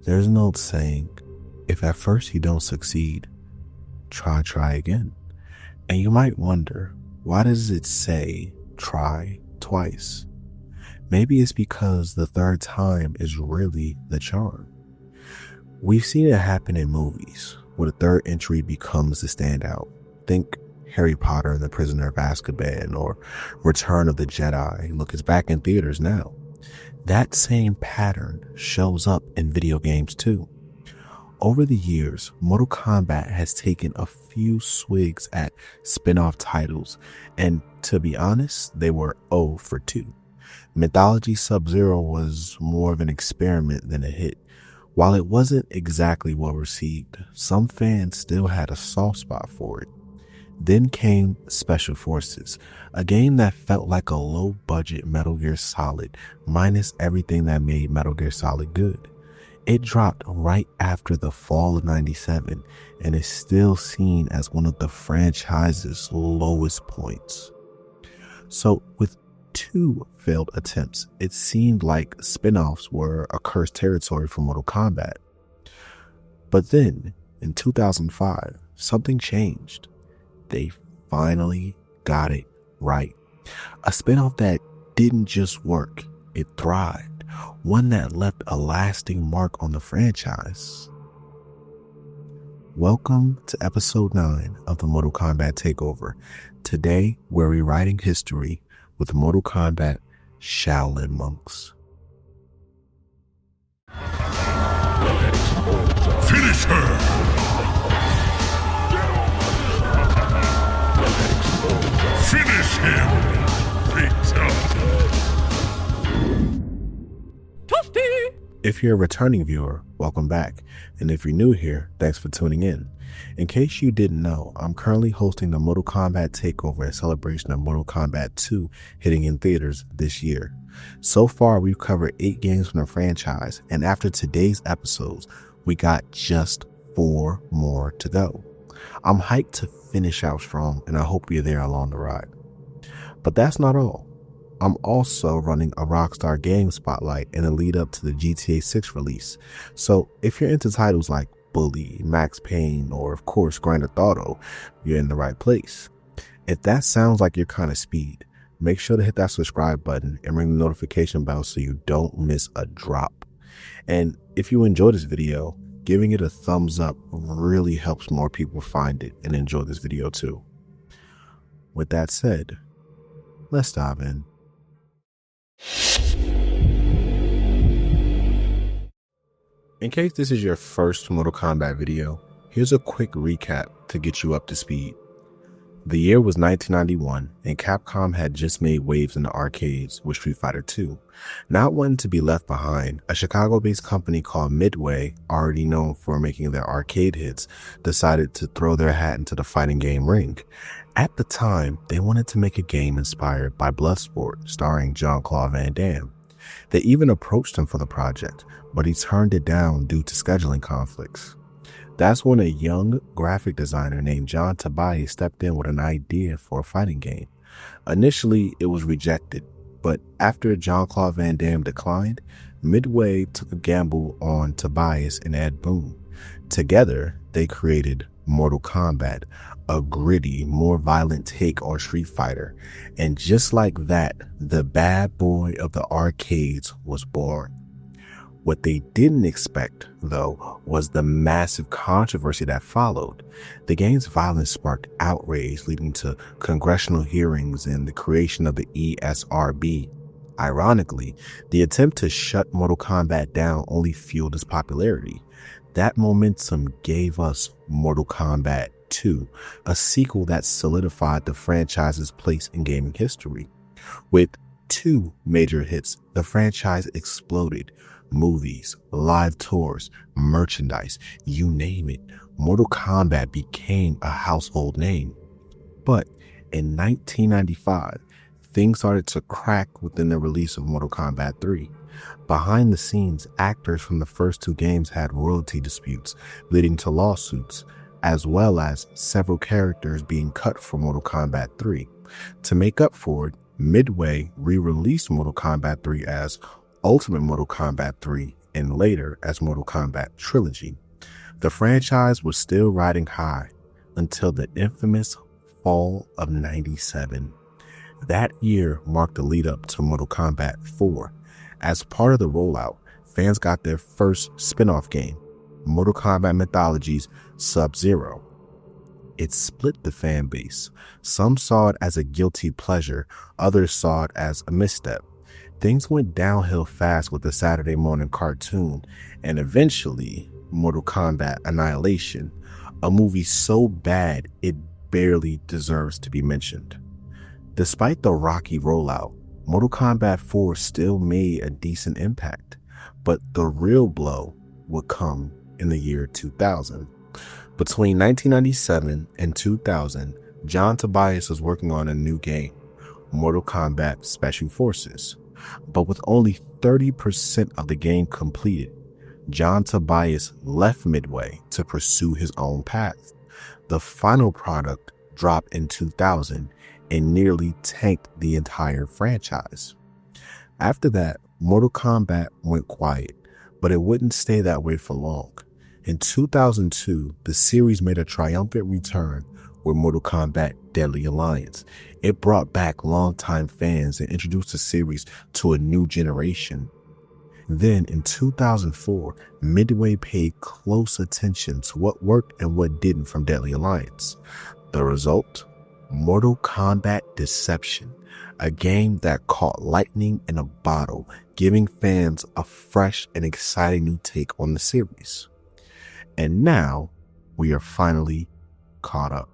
There's an old saying, if at first you don't succeed, try again. And you might wonder, why does it say try twice? Maybe it's because the third time is really the charm. We've seen it happen in movies, where the third entry becomes the standout. Think Harry Potter and the Prisoner of Azkaban or Return of the Jedi. Look, it's back in theaters now. That same pattern shows up in video games too. Over the years, Mortal Kombat has taken a few swigs at spin-off titles, and to be honest, they were 0 for 2. Mythology Sub-Zero was more of an experiment than a hit. While it wasn't exactly well received, some fans still had a soft spot for it. Then came Special Forces, a game that felt like a low-budget Metal Gear Solid, minus everything that made Metal Gear Solid good. It dropped right after the fall of '97 and is still seen as one of the franchise's lowest points. So with 2 failed attempts, it seemed like spin-offs were a cursed territory for Mortal Kombat. But then, in 2005, something changed. They finally got it right. A spin-off that didn't just work, it thrived. One that left a lasting mark on the franchise. Welcome to episode 9 of the Mortal Kombat Takeover. Today, we're rewriting history with Mortal Kombat Shaolin Monks. Finish her! Finish him! Fatality! If you're a returning viewer, welcome back. And if you're new here, thanks for tuning in. In case you didn't know, I'm currently hosting the Mortal Kombat Takeover in celebration of Mortal Kombat II hitting in theaters this year. So far, we've covered 8 games from the franchise, and after today's episodes, we got just 4 more to go. I'm hyped to finish out strong, and I hope you're there along the ride. But that's not all. I'm also running a Rockstar Game Spotlight in the lead up to the GTA 6 release. So if you're into titles like Bully, Max Payne, or of course Grand Theft Auto, you're in the right place. If that sounds like your kind of speed, make sure to hit that subscribe button and ring the notification bell so you don't miss a drop. And if you enjoy this video, giving it a thumbs up really helps more people find it and enjoy this video too. With that said, let's dive in. In case this is your first Mortal Kombat video, here's a quick recap to get you up to speed. The year was 1991, and Capcom had just made waves in the arcades with Street Fighter II. Not wanting to be left behind, a Chicago-based company called Midway, already known for making their arcade hits, decided to throw their hat into the fighting game ring. At the time, they wanted to make a game inspired by Bloodsport, starring Jean-Claude Van Damme. They even approached him for the project, but he turned it down due to scheduling conflicts. That's when a young graphic designer named John Tobias stepped in with an idea for a fighting game. Initially, it was rejected, but after Jean-Claude Van Damme declined, Midway took a gamble on Tobias and Ed Boon. Together, they created Mortal Kombat, a gritty, more violent take on Street Fighter. And just like that, the bad boy of the arcades was born. What they didn't expect, though, was the massive controversy that followed. The game's violence sparked outrage, leading to congressional hearings and the creation of the ESRB. Ironically, the attempt to shut Mortal Kombat down only fueled its popularity. That momentum gave us Mortal Kombat II, a sequel that solidified the franchise's place in gaming history. With 2 major hits, the franchise exploded. Movies, live tours, merchandise, you name it, Mortal Kombat became a household name. But in 1995, things started to crack within the release of Mortal Kombat 3. Behind the scenes, actors from the first 2 games had royalty disputes, leading to lawsuits, as well as several characters being cut from Mortal Kombat 3. To make up for it, Midway re-released Mortal Kombat 3 as Ultimate Mortal Kombat 3 and later as Mortal Kombat Trilogy, the franchise was still riding high until the infamous fall of '97. That year marked the lead up to Mortal Kombat IV. As part of the rollout, fans got their first spin-off game, Mortal Kombat Mythologies Sub-Zero. It split the fan base. Some saw it as a guilty pleasure, others saw it as a misstep. Things went downhill fast with the Saturday morning cartoon, and eventually Mortal Kombat Annihilation, a movie so bad it barely deserves to be mentioned. Despite the rocky rollout, Mortal Kombat 4 still made a decent impact, but the real blow would come in the year 2000. Between 1997 and 2000, John Tobias was working on a new game, Mortal Kombat Special Forces. But with only 30% of the game completed, John Tobias left Midway to pursue his own path. The final product dropped in 2000 and nearly tanked the entire franchise. After that, Mortal Kombat went quiet, but it wouldn't stay that way for long. In 2002, the series made a triumphant return with Mortal Kombat Deadly Alliance. It brought back longtime fans and introduced the series to a new generation. Then in 2004, Midway paid close attention to what worked and what didn't from Deadly Alliance. The result? Mortal Kombat Deception, a game that caught lightning in a bottle, giving fans a fresh and exciting new take on the series. And now we are finally caught up.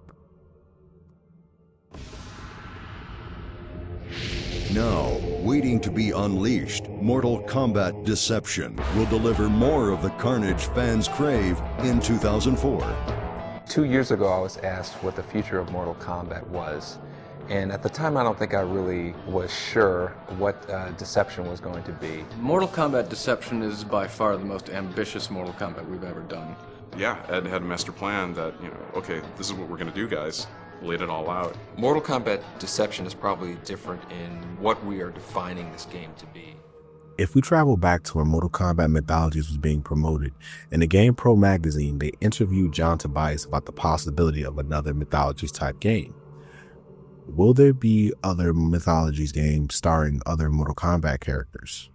Now, waiting to be unleashed, Mortal Kombat Deception will deliver more of the carnage fans crave in 2004. 2 years ago, I was asked what the future of Mortal Kombat was. And at the time, I don't think I really was sure what Deception was going to be. Mortal Kombat Deception is by far the most ambitious Mortal Kombat we've ever done. Yeah, Ed had a master plan that, okay, this is what we're going to do, guys. Laid it all out. Mortal Kombat Deception is probably different in what we are defining this game to be. If we travel back to when Mortal Kombat Mythologies was being promoted, in the Game Pro magazine, they interviewed John Tobias about the possibility of another Mythologies type game. Will there be other Mythologies games starring other Mortal Kombat characters?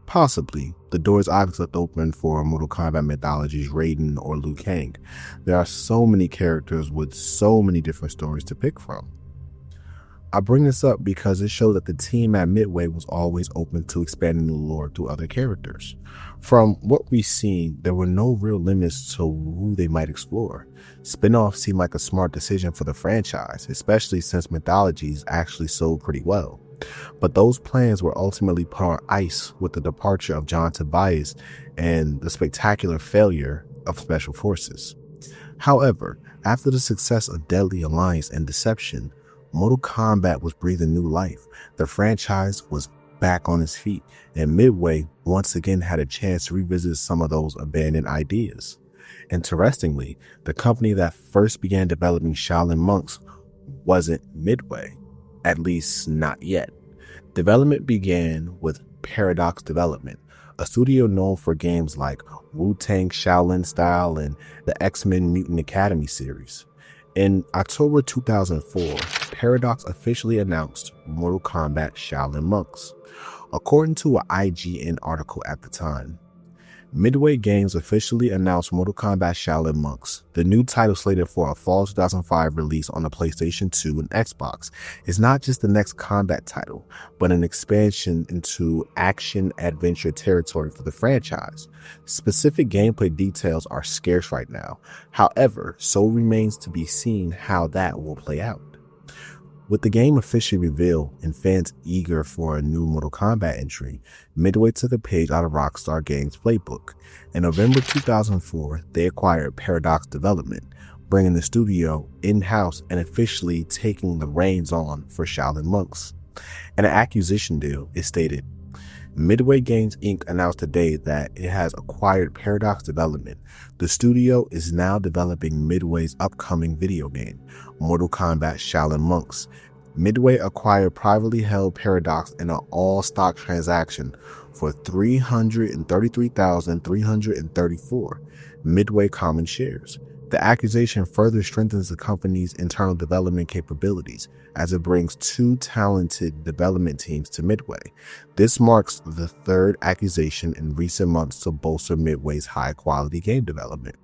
Possibly. The door is obviously left open for Mortal Kombat Mythologies Raiden or Liu Kang. There are so many characters with so many different stories to pick from. I bring this up because it shows that the team at Midway was always open to expanding the lore to other characters. From what we've seen, there were no real limits to who they might explore. Spin-offs seemed like a smart decision for the franchise, especially since Mythologies actually sold pretty well. But those plans were ultimately put on ice with the departure of John Tobias and the spectacular failure of Special Forces. However, after the success of Deadly Alliance and Deception, Mortal Kombat was breathing new life. The franchise was back on its feet, and Midway once again had a chance to revisit some of those abandoned ideas. Interestingly, the company that first began developing Shaolin Monks wasn't Midway, at least not yet. Development began with Paradox Development, a studio known for games like Wu-Tang Shaolin Style and the X-Men Mutant Academy series. In October 2004, Paradox officially announced Mortal Kombat Shaolin Monks. According to an IGN article at the time, Midway Games officially announced Mortal Kombat Shaolin Monks. The new title, slated for a fall 2005 release on the PlayStation 2 and Xbox, is not just the next combat title, but an expansion into action-adventure territory for the franchise. Specific gameplay details are scarce right now. However, so remains to be seen how that will play out. With the game officially revealed and fans eager for a new Mortal Kombat entry, Midway took a page out of Rockstar Games' playbook. In November 2004, they acquired Paradox Development, bringing the studio in-house and officially taking the reins on for Shaolin Monks. In an acquisition deal, it stated, Midway Games Inc. announced today that it has acquired Paradox Development. The studio is now developing Midway's upcoming video game, Mortal Kombat Shaolin Monks. Midway acquired privately held Paradox in an all-stock transaction for 333,334 Midway common shares. The accusation further strengthens the company's internal development capabilities as it brings 2 talented development teams to Midway. This marks the 3rd accusation in recent months to bolster Midway's high-quality game development.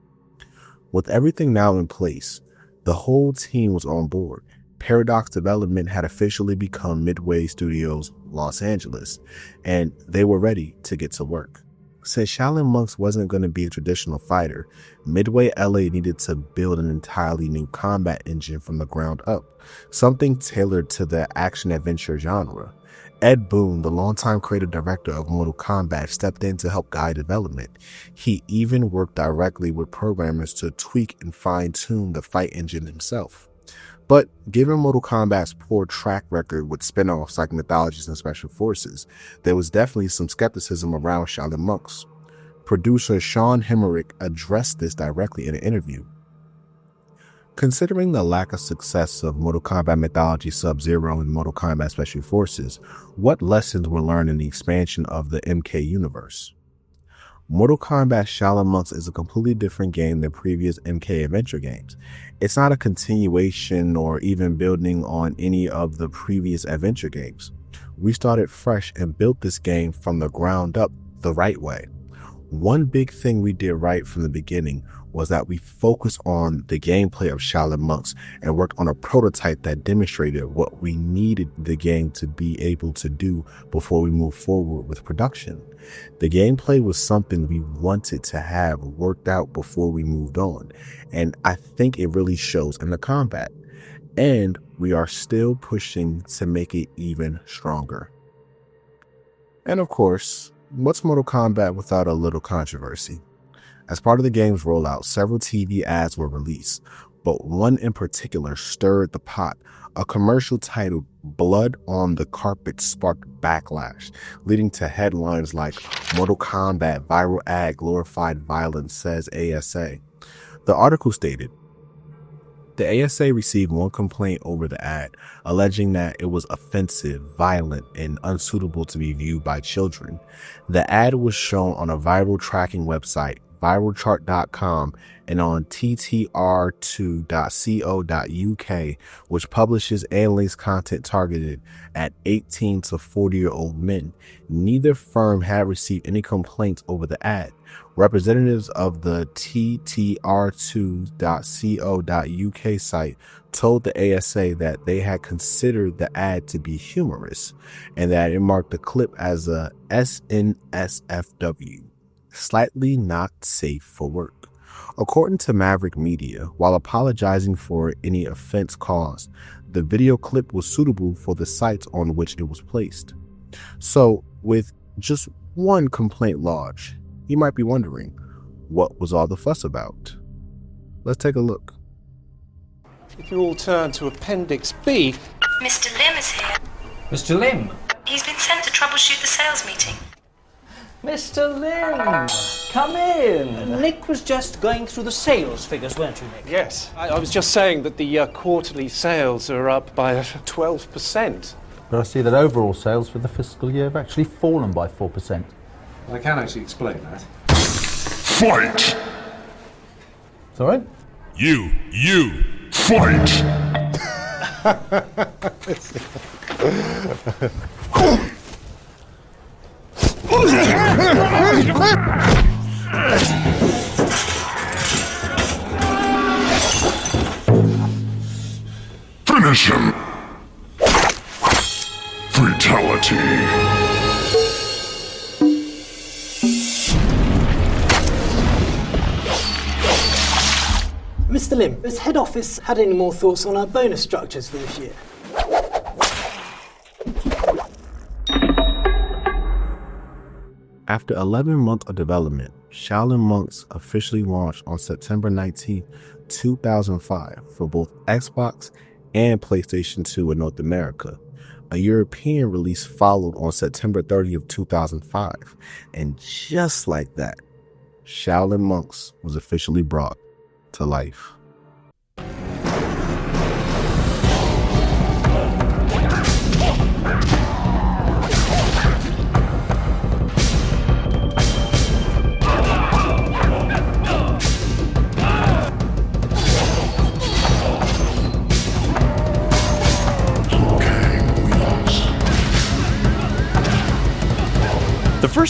With everything now in place, the whole team was on board. Paradox Development had officially become Midway Studios Los Angeles, and they were ready to get to work. Since Shaolin Monks wasn't going to be a traditional fighter, Midway LA needed to build an entirely new combat engine from the ground up, something tailored to the action-adventure genre. Ed Boon, the longtime creative director of Mortal Kombat, stepped in to help guide development. He even worked directly with programmers to tweak and fine-tune the fight engine himself. But given Mortal Kombat's poor track record with spin-offs like Mythologies and Special Forces, there was definitely some skepticism around Shaolin Monks. Producer Sean Hemmerich addressed this directly in an interview. Considering the lack of success of Mortal Kombat Mythology Sub-Zero and Mortal Kombat Special Forces, what lessons were learned in the expansion of the MK universe? Mortal Kombat Shaolin Monks is a completely different game than previous MK adventure games. It's not a continuation or even building on any of the previous adventure games. We started fresh and built this game from the ground up the right way. One big thing we did right from the beginning was that we focused on the gameplay of Shaolin Monks and worked on a prototype that demonstrated what we needed the game to be able to do before we moved forward with production. The gameplay was something we wanted to have worked out before we moved on, and I think it really shows in the combat. And we are still pushing to make it even stronger. And of course, what's Mortal Kombat without a little controversy? As part of the game's rollout, several TV ads were released, but one in particular stirred the pot. A commercial titled "Blood on the Carpet" sparked backlash, leading to headlines like "Mortal Kombat viral ad glorified violence, says ASA." The article stated, the ASA received one complaint over the ad, alleging that it was offensive, violent, and unsuitable to be viewed by children. The ad was shown on a viral tracking website, viralchart.com, and on ttr2.co.uk, which publishes and links content targeted at 18 to 40-year-old men. Neither firm had received any complaints over the ad. Representatives of the ttr2.co.uk site told the ASA that they had considered the ad to be humorous and that it marked the clip as a SNSFW, slightly not safe for work. According to Maverick Media, while apologizing for any offense caused, the video clip was suitable for the sites on which it was placed. So, with just one complaint lodged, you might be wondering, what was all the fuss about? Let's take a look. If you all turn to Appendix B... Mr. Lim is here. Mr. Lim? He's been sent to troubleshoot the sales meeting. Mr. Lim, come in. Nick was just going through the sales figures, weren't you, Nick? Yes. I was just saying that the quarterly sales are up by 12%. But I see that overall sales for the fiscal year have actually fallen by 4%. I can actually explain that. Fight! Sorry? You, fight! Finish him! Fatality! Mr. Lim, has head office had any more thoughts on our bonus structures for this year? After 11 months of development, Shaolin Monks officially launched on September 19, 2005 for both Xbox and PlayStation 2 in North America. A European release followed on September 30 of 2005, and just like that, Shaolin Monks was officially brought to life.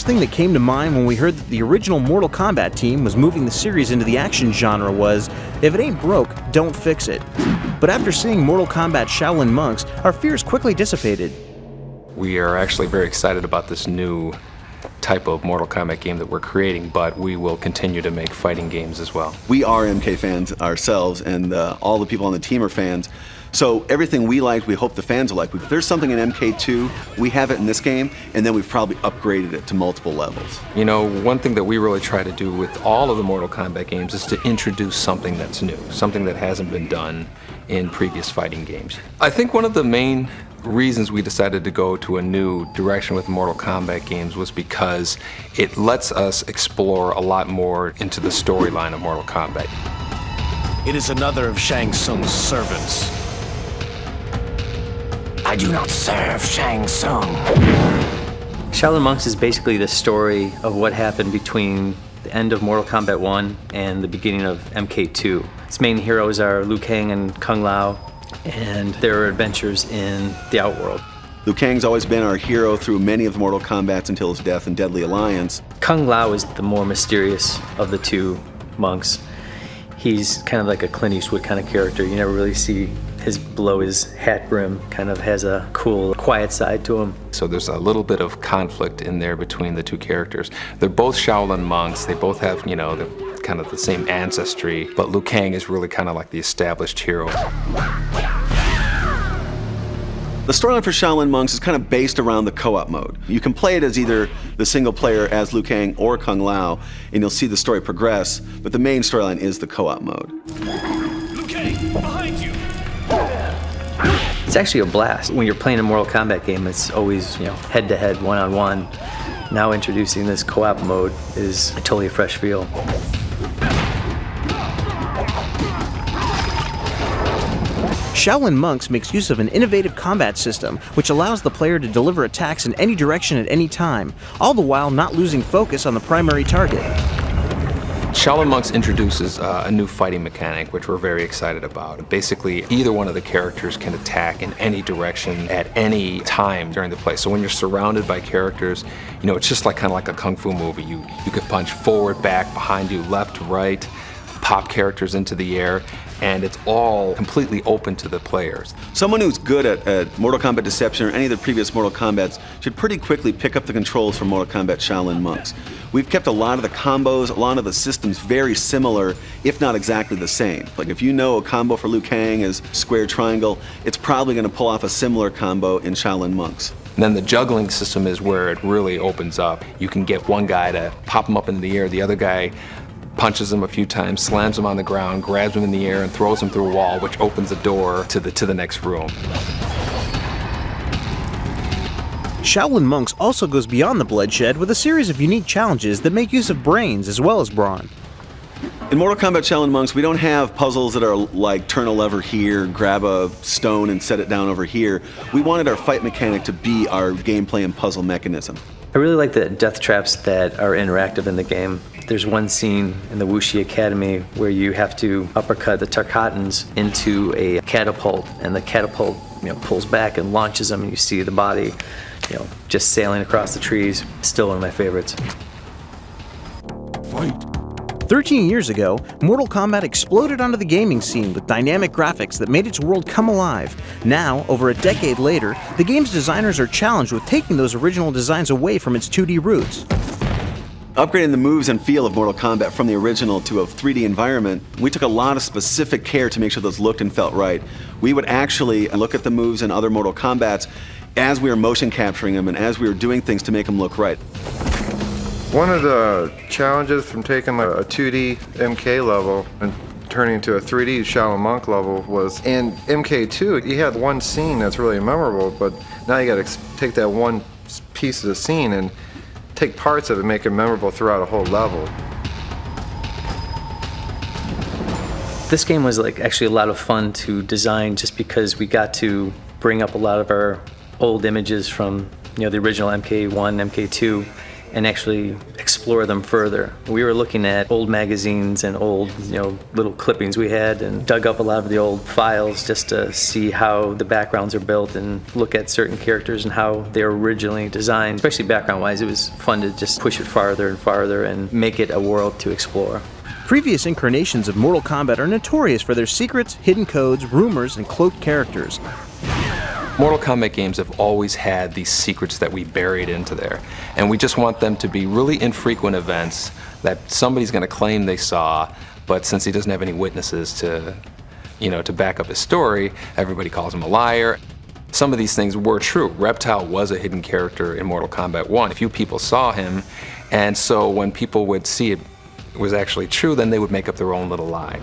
first thing that came to mind when we heard that the original Mortal Kombat team was moving the series into the action genre was, if it ain't broke, don't fix it. But after seeing Mortal Kombat Shaolin Monks, our fears quickly dissipated. We are actually very excited about this new type of Mortal Kombat game that we're creating, but we will continue to make fighting games as well. We are MK fans ourselves, and all the people on the team are fans. So everything we like, we hope the fans will like. If there's something in MK2, we have it in this game, and then we've probably upgraded it to multiple levels. You know, one thing that we really try to do with all of the Mortal Kombat games is to introduce something that's new, something that hasn't been done in previous fighting games. I think one of the main reasons we decided to go to a new direction with Mortal Kombat games was because it lets us explore a lot more into the storyline of Mortal Kombat. It is another of Shang Tsung's servants. I do not serve Shang Tsung. Shaolin Monks is basically the story of what happened between the end of Mortal Kombat 1 and the beginning of MK2. Its main heroes are Liu Kang and Kung Lao, and their adventures in the Outworld. Liu Kang's always been our hero through many of the Mortal Kombats until his death in Deadly Alliance. Kung Lao is the more mysterious of the two monks. He's kind of like a Clint Eastwood kind of character. You never really see his below his hat brim, kind of has a cool, quiet side to him. So there's a little bit of conflict in there between the two characters. They're both Shaolin monks. They both have, you know, kind of the same ancestry, but Liu Kang is really kind of like the established hero. The storyline for Shaolin Monks is kind of based around the co-op mode. You can play it as either the single player as Liu Kang or Kung Lao, and you'll see the story progress, but the main storyline is the co-op mode. Liu Kang, behind you! It's actually a blast. When you're playing a Mortal Kombat game, it's always, you know, head-to-head, one-on-one. Now introducing this co-op mode is a totally fresh feel. Shaolin Monks makes use of an innovative combat system, which allows the player to deliver attacks in any direction at any time, all the while not losing focus on the primary target. Shaolin Monks introduces a new fighting mechanic, which we're very excited about. Basically, either one of the characters can attack in any direction at any time during the play. So when you're surrounded by characters, you know, it's just like kind of like a kung fu movie. You could punch forward, back, behind you, left, right, pop characters into the air, and it's all completely open to the players. Someone who's good at Mortal Kombat Deception or any of the previous Mortal Kombats should pretty quickly pick up the controls from Mortal Kombat Shaolin Monks. We've kept a lot of the combos, a lot of the systems very similar, if not exactly the same. Like if you know a combo for Liu Kang is square triangle, it's probably going to pull off a similar combo in Shaolin Monks. And then the juggling system is where it really opens up. You can get one guy to pop him up into the air, the other guy punches him a few times, slams him on the ground, grabs him in the air, and throws him through a wall, which opens a door to the next room. Shaolin Monks also goes beyond the bloodshed with a series of unique challenges that make use of brains as well as brawn. In Mortal Kombat Shaolin Monks, we don't have puzzles that are like turn a lever here, grab a stone and set it down over here. We wanted our fight mechanic to be our gameplay and puzzle mechanism. I really like the death traps that are interactive in the game. There's one scene in the Wuxi Academy where you have to uppercut the Tarkatans into a catapult, and the catapult, you know, pulls back and launches them, and you see the body, you know, just sailing across the trees. Still one of my favorites. Fight. 13 years ago, Mortal Kombat exploded onto the gaming scene with dynamic graphics that made its world come alive. Now, over a decade later, the game's designers are challenged with taking those original designs away from its 2D roots. Upgrading the moves and feel of Mortal Kombat from the original to a 3D environment, we took a lot of specific care to make sure those looked and felt right. We would actually look at the moves in other Mortal Kombats as we were motion capturing them and as we were doing things to make them look right. One of the challenges from taking a 2D MK level and turning to a 3D Shaolin Monk level was in MK2, you had one scene that's really memorable, but now you got to take that one piece of the scene and take parts of it, make it memorable throughout a whole level. This game was like actually a lot of fun to design just because we got to bring up a lot of our old images from, you know, the original MK1, MK2, and actually explore them further. We were looking at old magazines and old, little clippings we had, and dug up a lot of the old files just to see how the backgrounds are built and look at certain characters and how they were originally designed. Especially background-wise, it was fun to just push it farther and farther and make it a world to explore. Previous incarnations of Mortal Kombat are notorious for their secrets, hidden codes, rumors, and cloaked characters. Mortal Kombat games have always had these secrets that we buried into there, and we just want them to be really infrequent events that somebody's going to claim they saw, but since he doesn't have any witnesses to back up his story, everybody calls him a liar. Some of these things were true. Reptile was a hidden character in Mortal Kombat 1. A few people saw him, and so when people would see it was actually true, then they would make up their own little lie.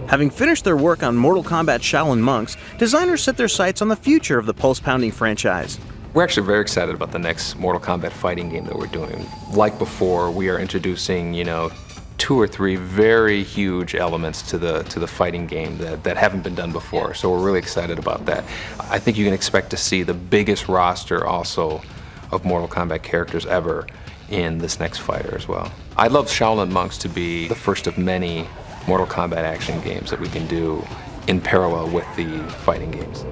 Having finished their work on Mortal Kombat Shaolin Monks, designers set their sights on the future of the pulse-pounding franchise. We're actually very excited about the next Mortal Kombat fighting game that we're doing. Like before, we are introducing, 2 or 3 very huge elements to the fighting game that haven't been done before. So we're really excited about that. I think you can expect to see the biggest roster also of Mortal Kombat characters ever in this next fighter as well. I'd love Shaolin Monks to be the first of many Mortal Kombat action games that we can do in parallel with the fighting games.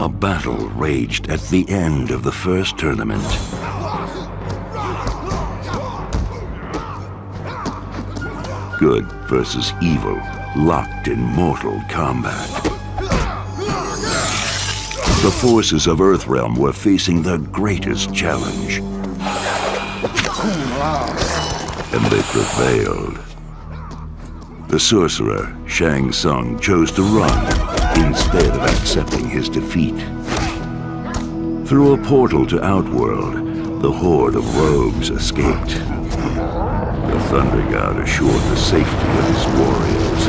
A battle raged at the end of the first tournament. Good versus evil, locked in mortal combat. The forces of Earthrealm were facing the greatest challenge. And they prevailed. The sorcerer, Shang Tsung, chose to run instead of accepting his defeat. Through a portal to Outworld, the horde of rogues escaped. The Thunder God assured the safety of his warriors.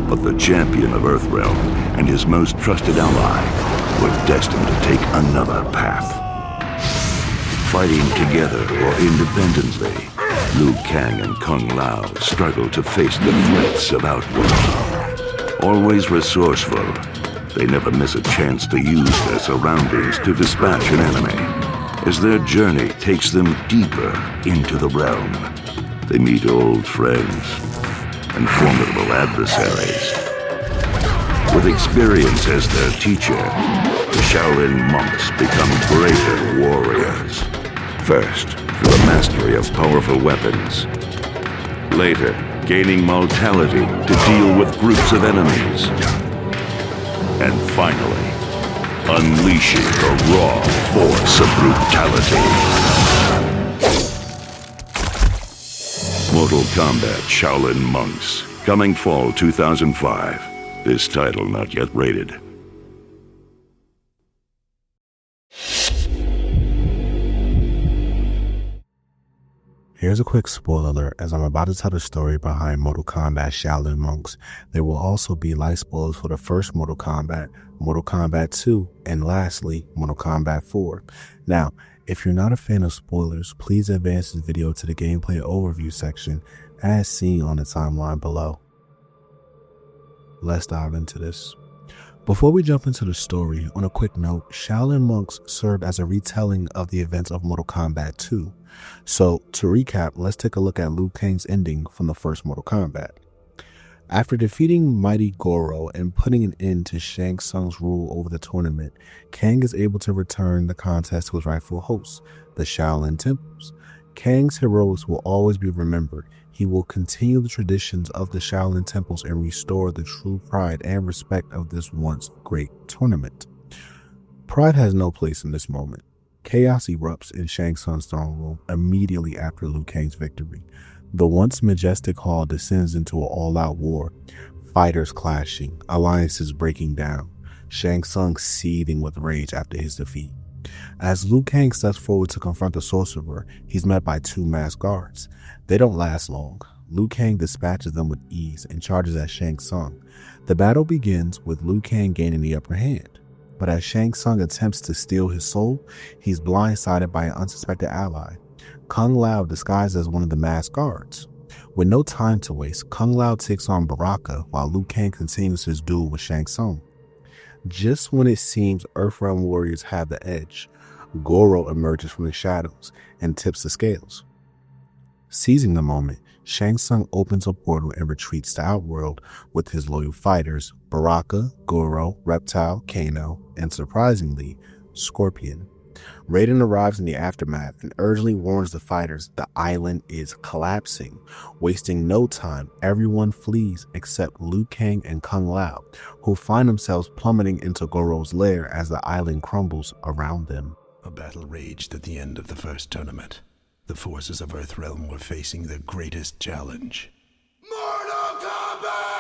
But the champion of Earthrealm and his most trusted ally were destined to take another path. Fighting together or independently, Liu Kang and Kung Lao struggled to face the threats of Outworld. Always resourceful, they never miss a chance to use their surroundings to dispatch an enemy. As their journey takes them deeper into the realm, they meet old friends and formidable adversaries. With experience as their teacher, the Shaolin Monks become greater warriors. First, through the mastery of powerful weapons. Later, gaining mortality to deal with groups of enemies. And finally, unleashing the raw force of brutality. Mortal Kombat Shaolin Monks, coming fall 2005. This title not yet rated. Here's a quick spoiler alert. As I'm about to tell the story behind Mortal Kombat Shaolin Monks, there will also be light spoilers for the first Mortal Kombat, Mortal Kombat 2, and lastly, Mortal Kombat 4. Now, if you're not a fan of spoilers, please advance this video to the gameplay overview section as seen on the timeline below. Let's dive into this. Before we jump into the story, on a quick note, Shaolin Monks served as a retelling of the events of Mortal Kombat 2. So, to recap, let's take a look at Liu Kang's ending from the first Mortal Kombat. After defeating Mighty Goro and putting an end to Shang Tsung's rule over the tournament, Kang is able to return the contest to his rightful hosts, the Shaolin Temples. Kang's heroics will always be remembered. He will continue the traditions of the Shaolin Temples and restore the true pride and respect of this once great tournament. Pride has no place in this moment. Chaos erupts in Shang Tsung's throne room immediately after Liu Kang's victory. The once majestic hall descends into an all-out war, fighters clashing, alliances breaking down, Shang Tsung seething with rage after his defeat. As Liu Kang steps forward to confront the sorcerer, he's met by 2 masked guards. They don't last long. Liu Kang dispatches them with ease and charges at Shang Tsung. The battle begins with Liu Kang gaining the upper hand, but as Shang Tsung attempts to steal his soul, he's blindsided by an unsuspected ally, Kung Lao, disguised as one of the masked guards. With no time to waste, Kung Lao takes on Baraka while Liu Kang continues his duel with Shang Tsung. Just when it seems Earthrealm warriors have the edge, Goro emerges from the shadows and tips the scales. Seizing the moment, Shang Tsung opens a portal and retreats to Outworld with his loyal fighters, Baraka, Goro, Reptile, Kano, and surprisingly, Scorpion. Raiden arrives in the aftermath and urgently warns the fighters the island is collapsing. Wasting no time, everyone flees except Liu Kang and Kung Lao, who find themselves plummeting into Goro's lair as the island crumbles around them. A battle raged at the end of the first tournament. The forces of Earthrealm were facing their greatest challenge. Mortal Kombat!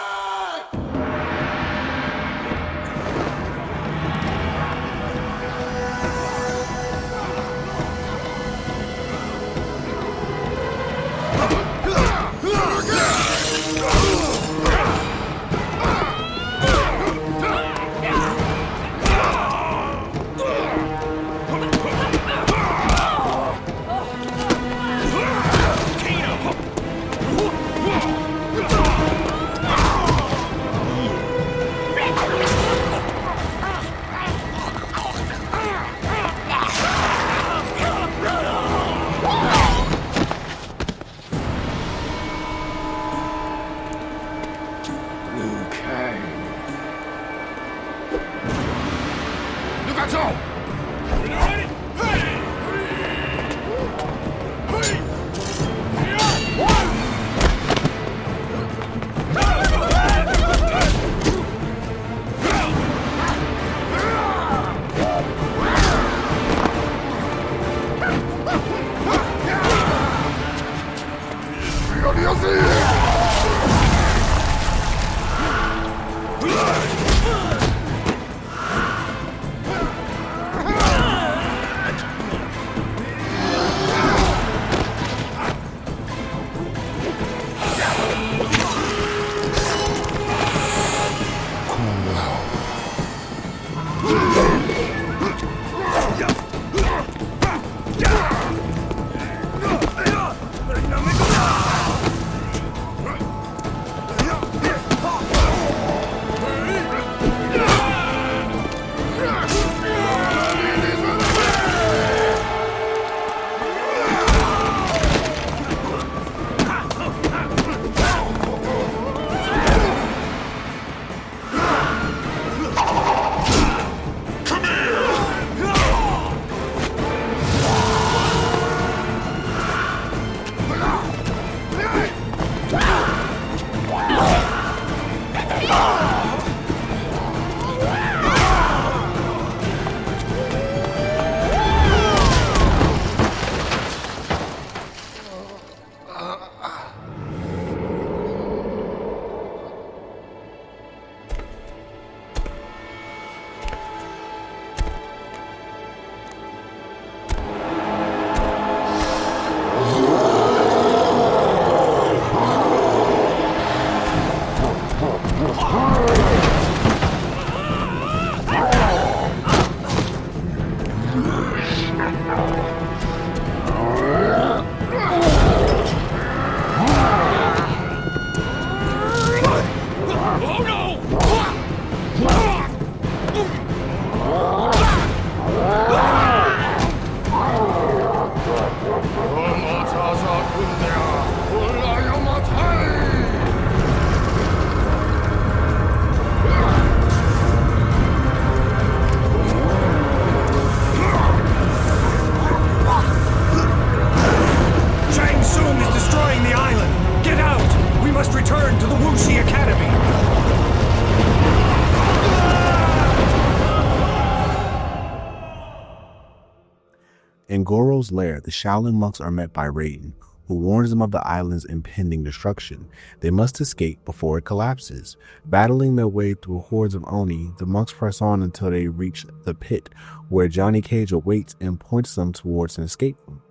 In Goro's lair, the Shaolin Monks are met by Raiden, who warns them of the island's impending destruction. They must escape before it collapses. Battling their way through hordes of Oni, the monks press on until they reach the pit, where Johnny Cage awaits and points them towards an escape route.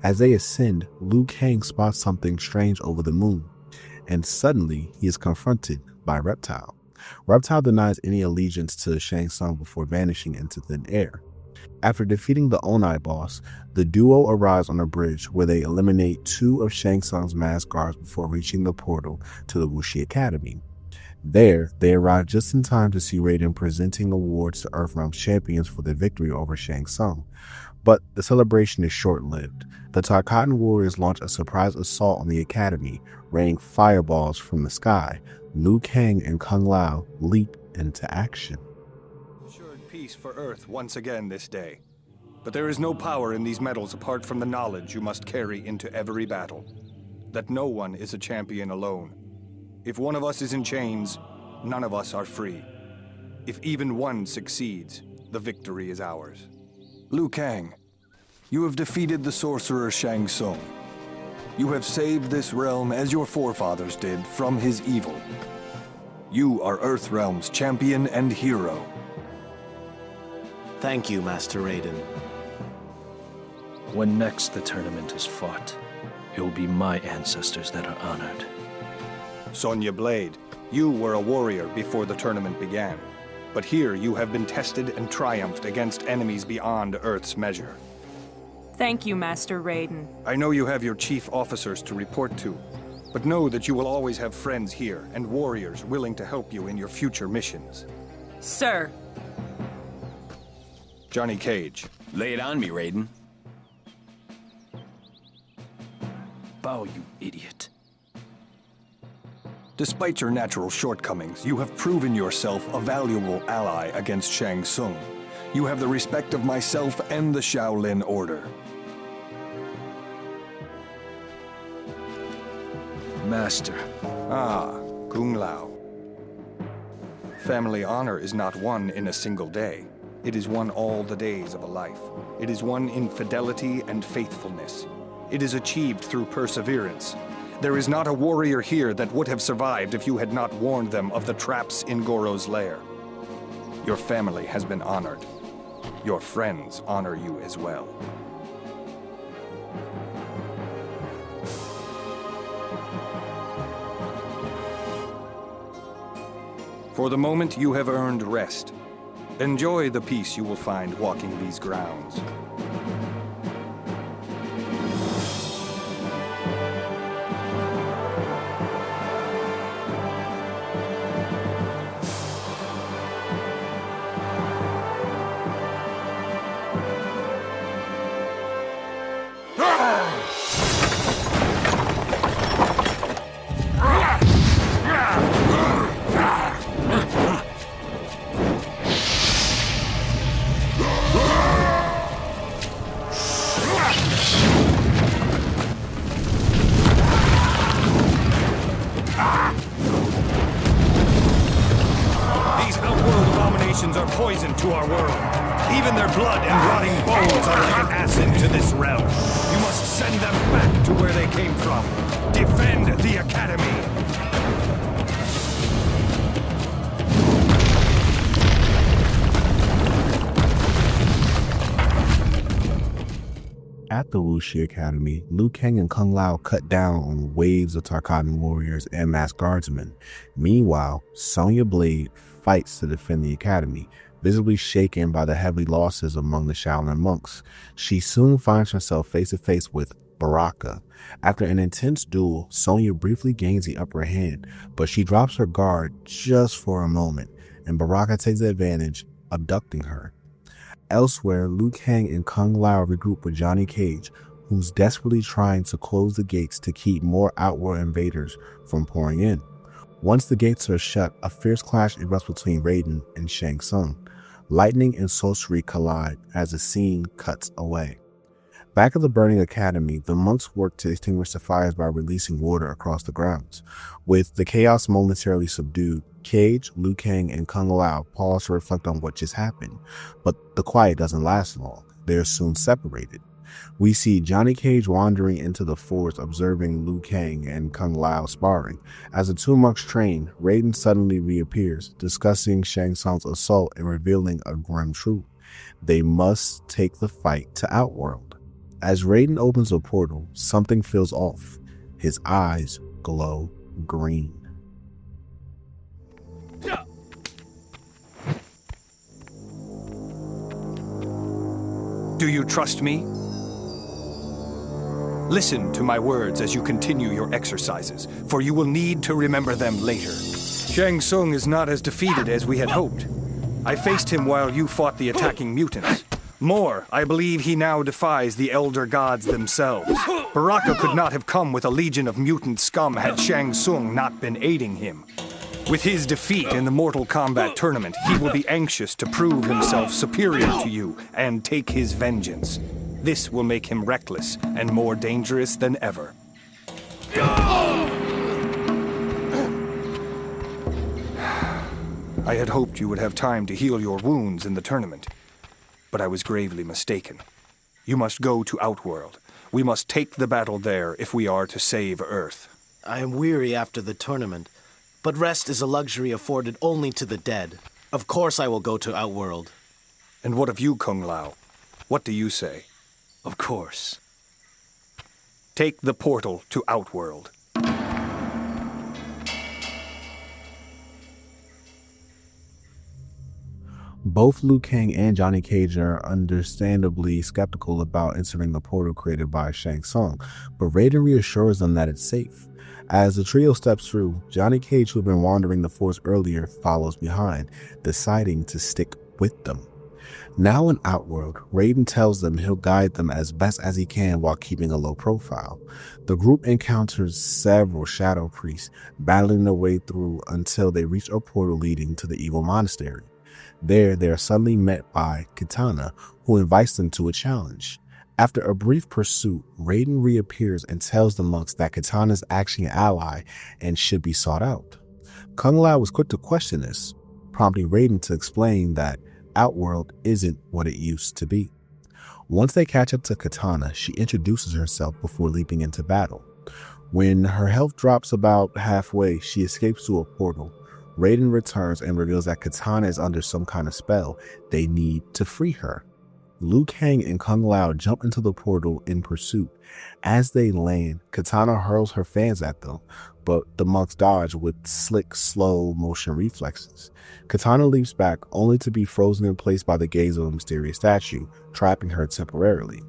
As they ascend, Liu Kang spots something strange over the moon. and suddenly he is confronted by Reptile. Reptile denies any allegiance to Shang Tsung before vanishing into thin air. After defeating the Onai boss, the duo arrives on a bridge where they eliminate 2 of Shang Tsung's masked guards before reaching the portal to the Wuxi Academy. There, they arrive just in time to see Raiden presenting awards to Earthrealm's champions for their victory over Shang Tsung. But the celebration is short-lived. The Tarkatan warriors launch a surprise assault on the academy, raining fireballs from the sky. Liu Kang and Kung Lao leap into action. Assured peace for Earth once again this day. But there is no power in these medals apart from the knowledge you must carry into every battle. That no one is a champion alone. If one of us is in chains, none of us are free. If even one succeeds, the victory is ours. Liu Kang, you have defeated the sorcerer Shang Tsung. You have saved this realm as your forefathers did from his evil. You are Earthrealm's champion and hero. Thank you, Master Raiden. When next the tournament is fought, it will be my ancestors that are honored. Sonya Blade, you were a warrior before the tournament began. But here you have been tested and triumphed against enemies beyond Earth's measure. Thank you, Master Raiden. I know you have your chief officers to report to, but know that you will always have friends here and warriors willing to help you in your future missions. Sir. Johnny Cage. Lay it on me, Raiden. Bow, you idiot. Despite your natural shortcomings, you have proven yourself a valuable ally against Shang Tsung. You have the respect of myself and the Shaolin Order. Master. Ah, Kung Lao. Family honor is not won in a single day. It is won all the days of a life. It is won in fidelity and faithfulness. It is achieved through perseverance. There is not a warrior here that would have survived if you had not warned them of the traps in Goro's lair. Your family has been honored. Your friends honor you as well. For the moment, you have earned rest. Enjoy the peace you will find walking these grounds. Are poison to our world. Even their blood and rotting bones are like an acid to this realm. You must send them back to where they came from. Defend the Academy. At the Wuxi Academy, Liu Kang and Kung Lao cut down on waves of Tarkatan warriors and masked guardsmen. Meanwhile, Sonya Blade fights to defend the academy, visibly shaken by the heavy losses among the Shaolin monks. She soon finds herself face to face with Baraka. After an intense duel, Sonya briefly gains the upper hand, but she drops her guard just for a moment, and Baraka takes advantage, abducting her. Elsewhere, Liu Kang and Kung Lao regroup with Johnny Cage, who's desperately trying to close the gates to keep more outworld invaders from pouring in. Once the gates are shut, a fierce clash erupts between Raiden and Shang Tsung. Lightning and sorcery collide as the scene cuts away. Back at the burning academy, the monks work to extinguish the fires by releasing water across the grounds. With the chaos momentarily subdued, Cage, Liu Kang, and Kung Lao pause to reflect on what just happened, but the quiet doesn't last long. They're soon separated. We see Johnny Cage wandering into the forest, observing Liu Kang and Kung Lao sparring. As the two monks train, Raiden suddenly reappears, discussing Shang Tsung's assault and revealing a grim truth. They must take the fight to Outworld. As Raiden opens a portal, something feels off. His eyes glow green. Do you trust me? Listen to my words as you continue your exercises, for you will need to remember them later. Shang Tsung is not as defeated as we had hoped. I faced him while you fought the attacking mutants. More, I believe he now defies the Elder Gods themselves. Baraka could not have come with a legion of mutant scum had Shang Tsung not been aiding him. With his defeat in the Mortal Kombat tournament, he will be anxious to prove himself superior to you and take his vengeance. This will make him reckless and more dangerous than ever. I had hoped you would have time to heal your wounds in the tournament, but I was gravely mistaken. You must go to Outworld. We must take the battle there if we are to save Earth. I am weary after the tournament, but rest is a luxury afforded only to the dead. Of course I will go to Outworld. And what of you, Kung Lao? What do you say? Of course. Take the portal to Outworld. Both Liu Kang and Johnny Cage are understandably skeptical about entering the portal created by Shang Tsung, but Raiden reassures them that it's safe. As the trio steps through, Johnny Cage, who had been wandering the force earlier, follows behind, deciding to stick with them. Now in Outworld, Raiden tells them he'll guide them as best as he can while keeping a low profile. The group encounters several shadow priests, battling their way through until they reach a portal leading to the evil monastery. There, they are suddenly met by Kitana, who invites them to a challenge. After a brief pursuit, Raiden reappears and tells the monks that Kitana is actually an ally and should be sought out. Kung Lao was quick to question this, prompting Raiden to explain that Outworld isn't what it used to be. Once they catch up to Kitana, she introduces herself before leaping into battle. When her health drops about halfway, she escapes through a portal. Raiden returns and reveals that Kitana is under some kind of spell. They need to free her. Liu Kang and Kung Lao jump into the portal in pursuit. As they land, Kitana hurls her fans at them, but the monks dodge with slick, slow motion reflexes. Kitana leaps back only to be frozen in place by the gaze of a mysterious statue, trapping her temporarily.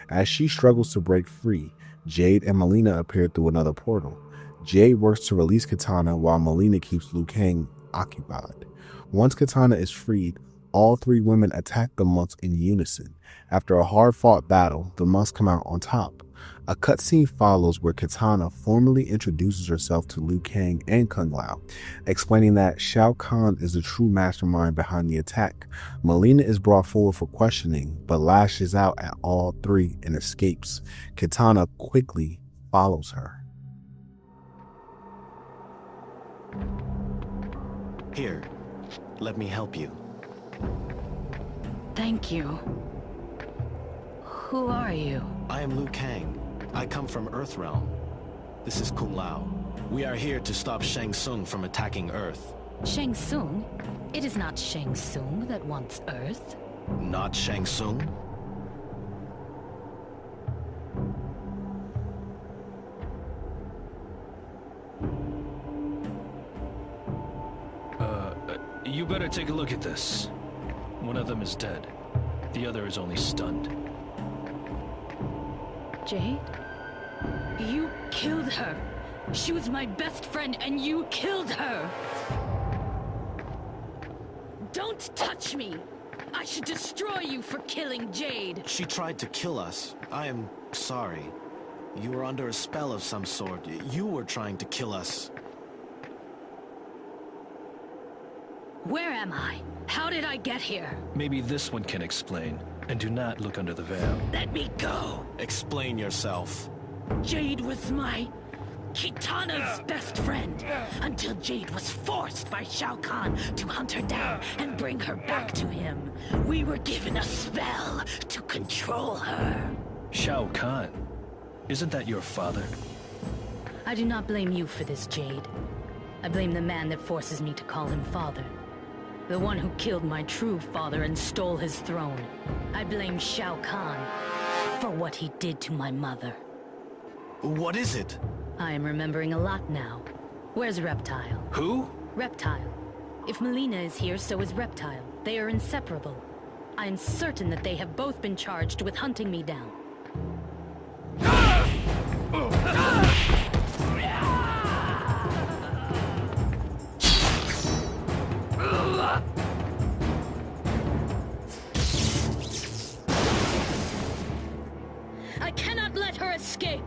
As she struggles to break free, Jade and Mileena appear through another portal. Jade works to release Kitana while Mileena keeps Liu Kang occupied. Once Kitana is freed, all three women attack the monks in unison. After a hard-fought battle, the monks come out on top. A cutscene follows where Kitana formally introduces herself to Liu Kang and Kung Lao, explaining that Shao Kahn is the true mastermind behind the attack. Mileena is brought forward for questioning, but lashes out at all three and escapes. Kitana quickly follows her. Here, let me help you. Thank you. Who are you? I am Liu Kang. I come from Earthrealm. This is Kung Lao. We are here to stop Shang Tsung from attacking Earth. Shang Tsung? It is not Shang Tsung that wants Earth. Not Shang Tsung? You better take a look at this. One of them is dead. The other is only stunned. Jade? You killed her. She was my best friend and you killed her. Don't touch me. I should destroy you for killing Jade. She tried to kill us. I am sorry. You were under a spell of some sort. You were trying to kill us. Where am I? How did I get here? Maybe this one can explain. And do not look under the veil. Let me go. Explain yourself. Jade was my... Kitana's best friend, until Jade was forced by Shao Kahn to hunt her down and bring her back to him. We were given a spell to control her. Shao Kahn? Isn't that your father? I do not blame you for this, Jade. I blame the man that forces me to call him father. The one who killed my true father and stole his throne. I blame Shao Kahn for what he did to my mother. What is it? I am remembering a lot now. Where's Reptile? Who? Reptile. If Melina is here, so is Reptile. They are inseparable. I am certain that they have both been charged with hunting me down. I cannot let her escape!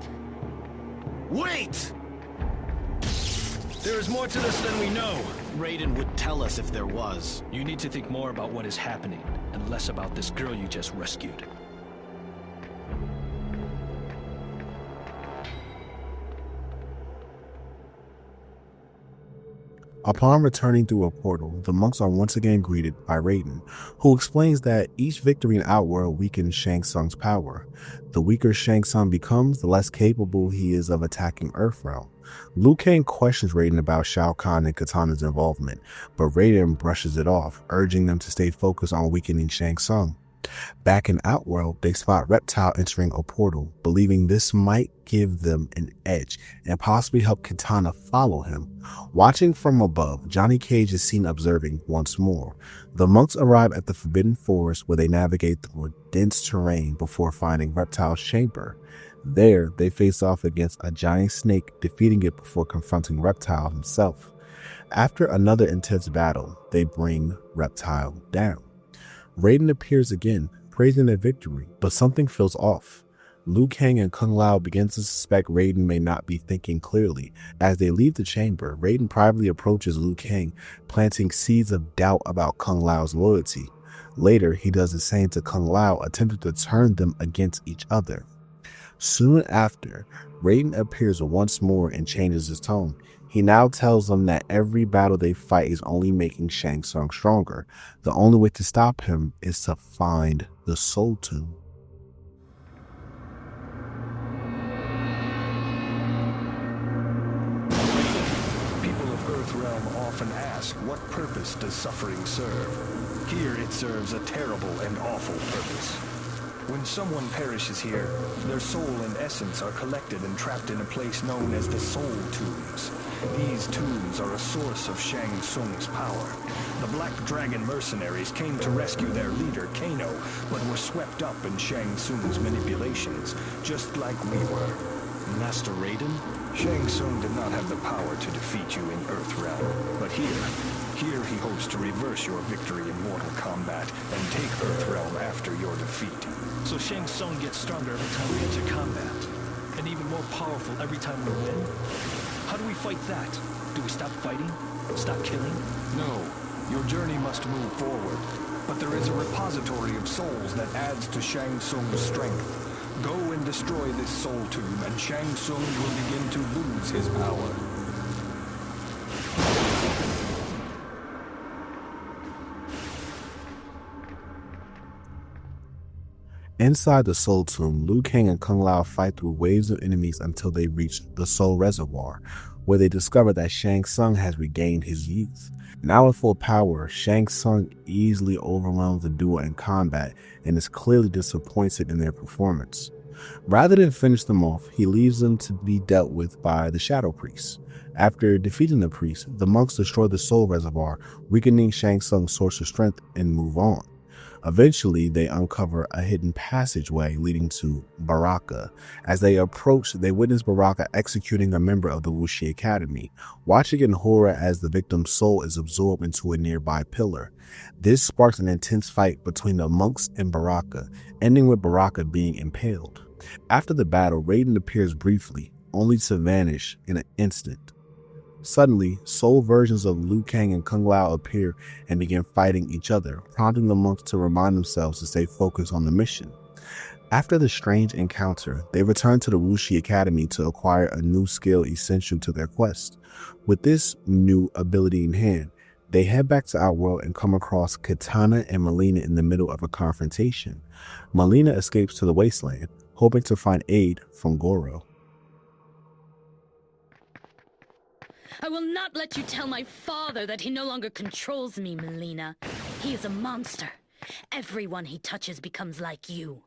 Wait! There is more to this than we know. Raiden would tell us if there was. You need to think more about what is happening, and less about this girl you just rescued. Upon returning through a portal, the monks are once again greeted by Raiden, who explains that each victory in Outworld weakens Shang Tsung's power. The weaker Shang Tsung becomes, the less capable he is of attacking Earthrealm. Liu Kang questions Raiden about Shao Kahn and Kitana's involvement, but Raiden brushes it off, urging them to stay focused on weakening Shang Tsung. Back in Outworld, they spot Reptile entering a portal, believing this might give them an edge and possibly help Kitana follow him. Watching from above, Johnny Cage is seen observing once more. The monks arrive at the Forbidden Forest, where they navigate through a dense terrain before finding Reptile's chamber. There, they face off against a giant snake, defeating it before confronting Reptile himself. After another intense battle, they bring Reptile down. Raiden appears again, praising their victory, but something feels off. Liu Kang and Kung Lao begin to suspect Raiden may not be thinking clearly. As they leave the chamber, Raiden privately approaches Liu Kang, planting seeds of doubt about Kung Lao's loyalty. Later, he does the same to Kung Lao, attempting to turn them against each other. Soon after, Raiden appears once more and changes his tone. He now tells them that every battle they fight is only making Shang Tsung stronger. The only way to stop him is to find the Soul Tomb. People of Earthrealm often ask, what purpose does suffering serve? Here it serves a terrible and awful purpose. When someone perishes here, their soul and essence are collected and trapped in a place known as the Soul Tombs. These tombs are a source of Shang Tsung's power. The Black Dragon mercenaries came to rescue their leader, Kano, but were swept up in Shang Tsung's manipulations, just like we were. Master Raiden? Shang Tsung did not have the power to defeat you in Earthrealm, but here he hopes to reverse your victory in Mortal Kombat and take Earthrealm after your defeat. So Shang Tsung gets stronger every time we enter combat, and even more powerful every time we win? How do we fight that? Do we stop fighting? Stop killing? No. Your journey must move forward. But there is a repository of souls that adds to Shang Tsung's strength. Go and destroy this soul tomb, and Shang Tsung will begin to lose his power. Inside the Soul Tomb, Liu Kang and Kung Lao fight through waves of enemies until they reach the Soul Reservoir, where they discover that Shang Tsung has regained his youth. Now at full power, Shang Tsung easily overwhelms the duo in combat and is clearly disappointed in their performance. Rather than finish them off, he leaves them to be dealt with by the Shadow Priest. After defeating the priest, the monks destroy the Soul Reservoir, weakening Shang Tsung's source of strength, and move on. Eventually, they uncover a hidden passageway leading to Baraka. As they approach, they witness Baraka executing a member of the Wuxi Academy, watching in horror as the victim's soul is absorbed into a nearby pillar. This sparks an intense fight between the monks and Baraka, ending with Baraka being impaled. After the battle, Raiden appears briefly, only to vanish in an instant. Suddenly, soul versions of Liu Kang and Kung Lao appear and begin fighting each other, prompting the monks to remind themselves to stay focused on the mission. After the strange encounter, they return to the Wuxi Academy to acquire a new skill essential to their quest. With this new ability in hand, they head back to Outworld and come across Kitana and Melina in the middle of a confrontation. Melina escapes to the wasteland, hoping to find aid from Goro. I will not let you tell my father that he no longer controls me, Melina. He is a monster. Everyone he touches becomes like you.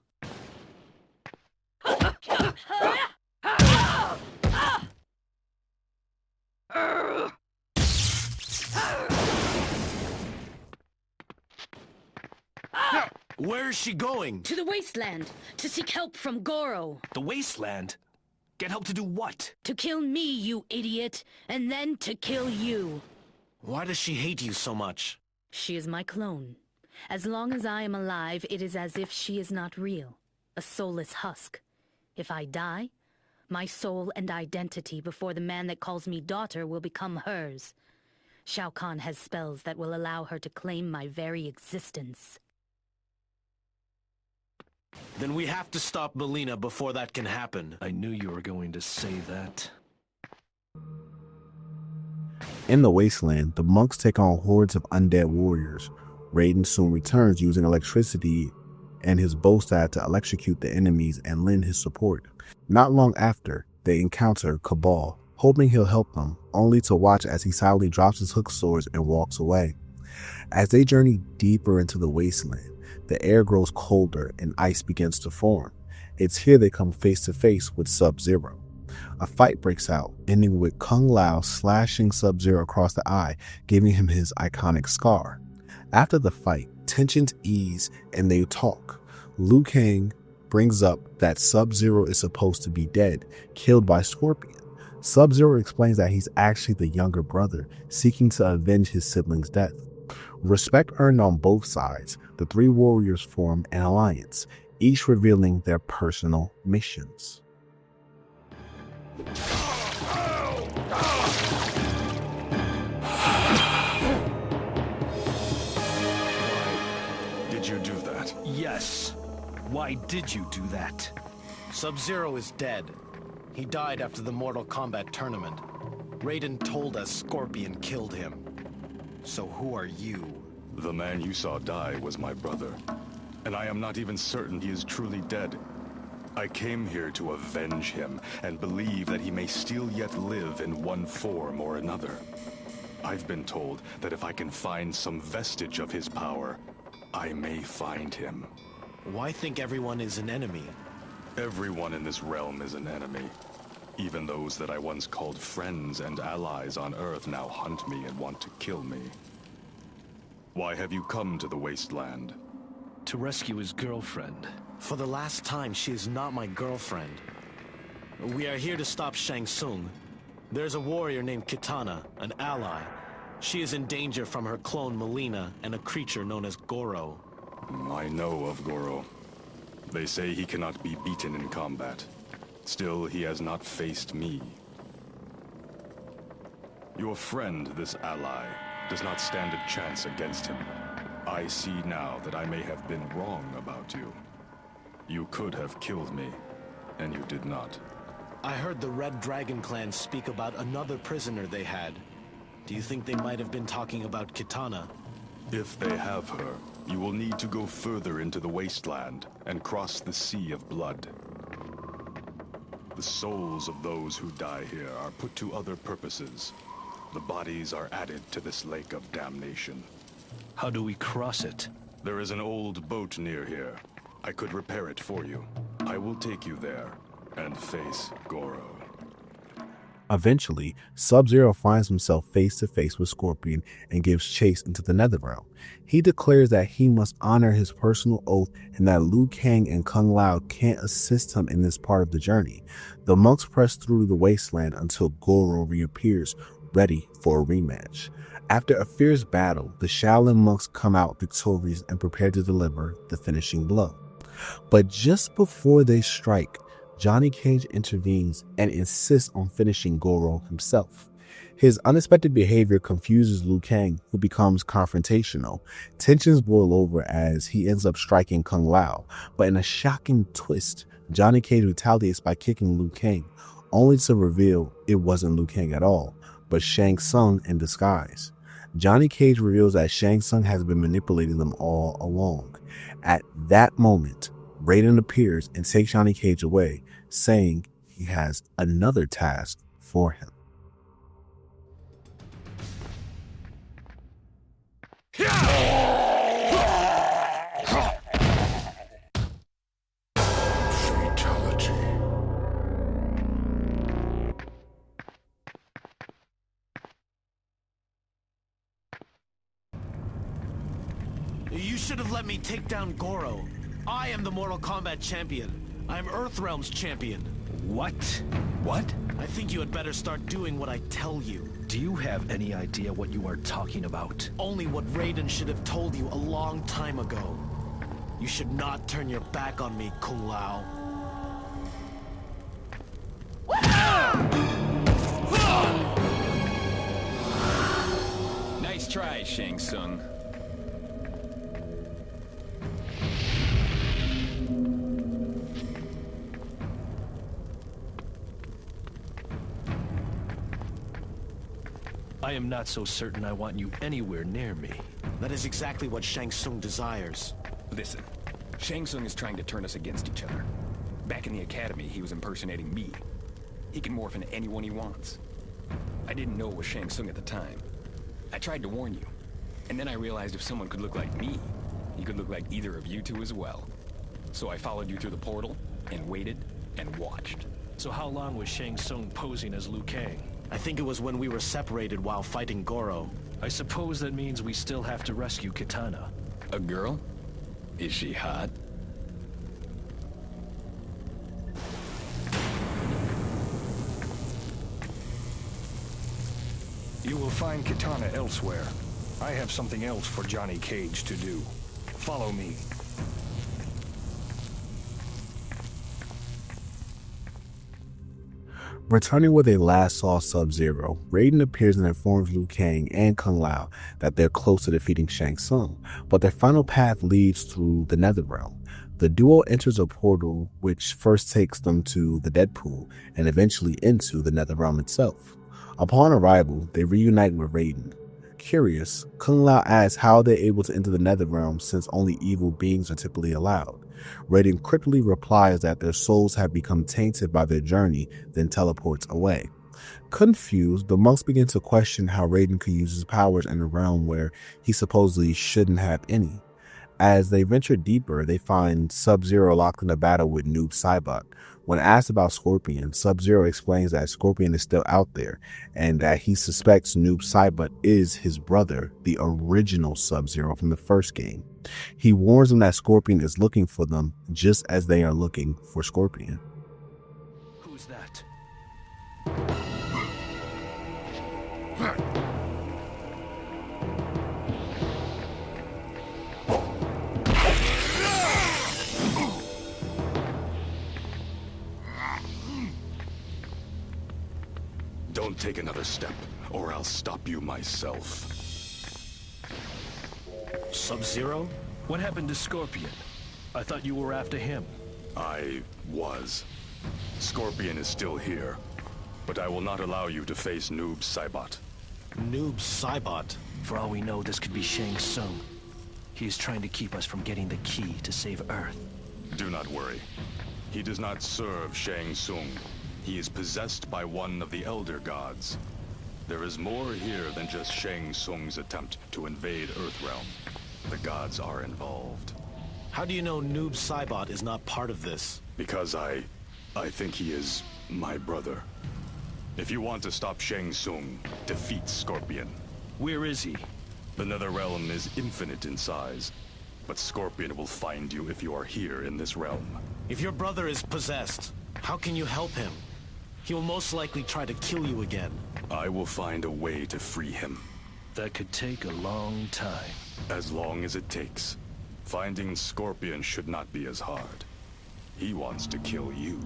Where is she going? To the wasteland, to seek help from Goro. The wasteland? Get help to do what? To kill me, you idiot, and then to kill you. Why does she hate you so much? She is my clone. As long as I am alive, it is as if she is not real. A soulless husk. If I die, my soul and identity before the man that calls me daughter will become hers. Shao Kahn has spells that will allow her to claim my very existence. Then we have to stop Melina before that can happen. I knew you were going to say that. In the wasteland, the monks take on hordes of undead warriors. Raiden soon returns using electricity and his bow staff to electrocute the enemies and lend his support. Not long after, they encounter Cabal, hoping he'll help them, only to watch as he silently drops his hook swords and walks away. As they journey deeper into the wasteland, the air grows colder and ice begins to form. It's here they come face to face with Sub-Zero. A fight breaks out, ending with Kung Lao slashing Sub-Zero across the eye, giving him his iconic scar. After the fight, tensions ease and they talk. Liu Kang brings up that Sub-Zero is supposed to be dead, killed by Scorpion. Sub-Zero explains that he's actually the younger brother, seeking to avenge his sibling's death. Respect earned on both sides, the three warriors form an alliance, each revealing their personal missions. Did you do that? Yes. Why did you do that? Sub-Zero is dead. He died after the Mortal Kombat tournament. Raiden told us Scorpion killed him. So who are you? The man you saw die was my brother. And I am not even certain he is truly dead. I came here to avenge him, and believe that he may still yet live in one form or another. I've been told that if I can find some vestige of his power, I may find him. Why think everyone is an enemy? Everyone in this realm is an enemy. Even those that I once called friends and allies on Earth now hunt me and want to kill me. Why have you come to the wasteland? To rescue his girlfriend. For the last time, she is not my girlfriend. We are here to stop Shang Tsung. There's a warrior named Kitana, an ally. She is in danger from her clone Melina and a creature known as Goro. I know of Goro. They say he cannot be beaten in combat. Still, he has not faced me. Your friend, this ally, does not stand a chance against him. I see now that I may have been wrong about you. You could have killed me, and you did not. I heard the Red Dragon clan speak about another prisoner they had. Do you think they might have been talking about Kitana? If they have her, you will need to go further into the wasteland and cross the Sea of Blood. The souls of those who die here are put to other purposes. The bodies are added to this lake of damnation. How do we cross it? There is an old boat near here. I could repair it for you. I will take you there and face Goro. Eventually, Sub-Zero finds himself face to face with Scorpion and gives chase into the Netherrealm. He declares that he must honor his personal oath and that Liu Kang and Kung Lao can't assist him in this part of the journey. The monks press through the wasteland until Goro reappears, ready for a rematch. After a fierce battle, the Shaolin Monks come out victorious and prepare to deliver the finishing blow. But just before they strike, Johnny Cage intervenes and insists on finishing Goro himself. His unexpected behavior confuses Liu Kang, who becomes confrontational. Tensions boil over as he ends up striking Kung Lao, but in a shocking twist, Johnny Cage retaliates by kicking Liu Kang, only to reveal it wasn't Liu Kang at all, but Shang Tsung in disguise. Johnny Cage reveals that Shang Tsung has been manipulating them all along. At that moment, Raiden appears and takes Johnny Cage away, saying he has another task for him. You should have let me take down Goro. I am the Mortal Kombat champion. I'm Earthrealm's champion. What? What? I think you had better start doing what I tell you. Do you have any idea what you are talking about? Only what Raiden should have told you a long time ago. You should not turn your back on me, Kung Lao. Nice try, Shang Tsung. I am not so certain I want you anywhere near me. That is exactly what Shang Tsung desires. Listen, Shang Tsung is trying to turn us against each other. Back in the academy, he was impersonating me. He can morph into anyone he wants. I didn't know it was Shang Tsung at the time. I tried to warn you, and then I realized if someone could look like me, he could look like either of you two as well. So I followed you through the portal, and waited, and watched. So how long was Shang Tsung posing as Liu Kang? I think it was when we were separated while fighting Goro. I suppose that means we still have to rescue Kitana. A girl? Is she hot? You will find Kitana elsewhere. I have something else for Johnny Cage to do. Follow me. Returning where they last saw Sub-Zero, Raiden appears and informs Liu Kang and Kung Lao that they're close to defeating Shang Tsung, but their final path leads through the Netherrealm. The duo enters a portal which first takes them to the Deadpool and eventually into the Netherrealm itself. Upon arrival, they reunite with Raiden. Curious, Kung Lao asks how they're able to enter the Netherrealm since only evil beings are typically allowed. Raiden cryptically replies that their souls have become tainted by their journey, then teleports away. Confused, the monks begin to question how Raiden could use his powers in a realm where he supposedly shouldn't have any. As they venture deeper, they find Sub-Zero locked in a battle with Noob Saibot. When asked about Scorpion, Sub-Zero explains that Scorpion is still out there and that he suspects Noob Saibot is his brother, the original Sub-Zero from the first game. He warns them that Scorpion is looking for them just as they are looking for Scorpion. Who's that? Don't take another step, or I'll stop you myself. Sub-Zero? What happened to Scorpion? I thought you were after him. I was. Scorpion is still here, but I will not allow you to face Noob Saibot. Noob Saibot? For all we know, this could be Shang Tsung. He is trying to keep us from getting the key to save Earth. Do not worry. He does not serve Shang Tsung. He is possessed by one of the Elder Gods. There is more here than just Shang Tsung's attempt to invade Earthrealm. The gods are involved. How do you know Noob Saibot is not part of this? Because I think he is my brother. If you want to stop Shang Tsung, defeat Scorpion. Where is he? The Netherrealm is infinite in size, but Scorpion will find you if you are here in this realm. If your brother is possessed, how can you help him? He will most likely try to kill you again. I will find a way to free him. That could take a long time. As long as it takes. Finding Scorpion should not be as hard. He wants to kill you.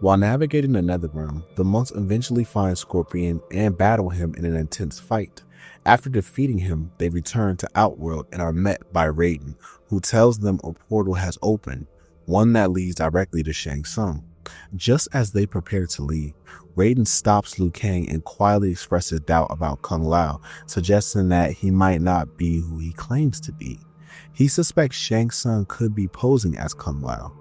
While navigating the Netherrealm, the monks eventually find Scorpion and battle him in an intense fight. After defeating him, they return to Outworld and are met by Raiden, who tells them a portal has opened, one that leads directly to Shang Tsung. Just as they prepare to leave, Raiden stops Liu Kang and quietly expresses doubt about Kung Lao, suggesting that he might not be who he claims to be. He suspects Shang Tsung could be posing as Kung Lao.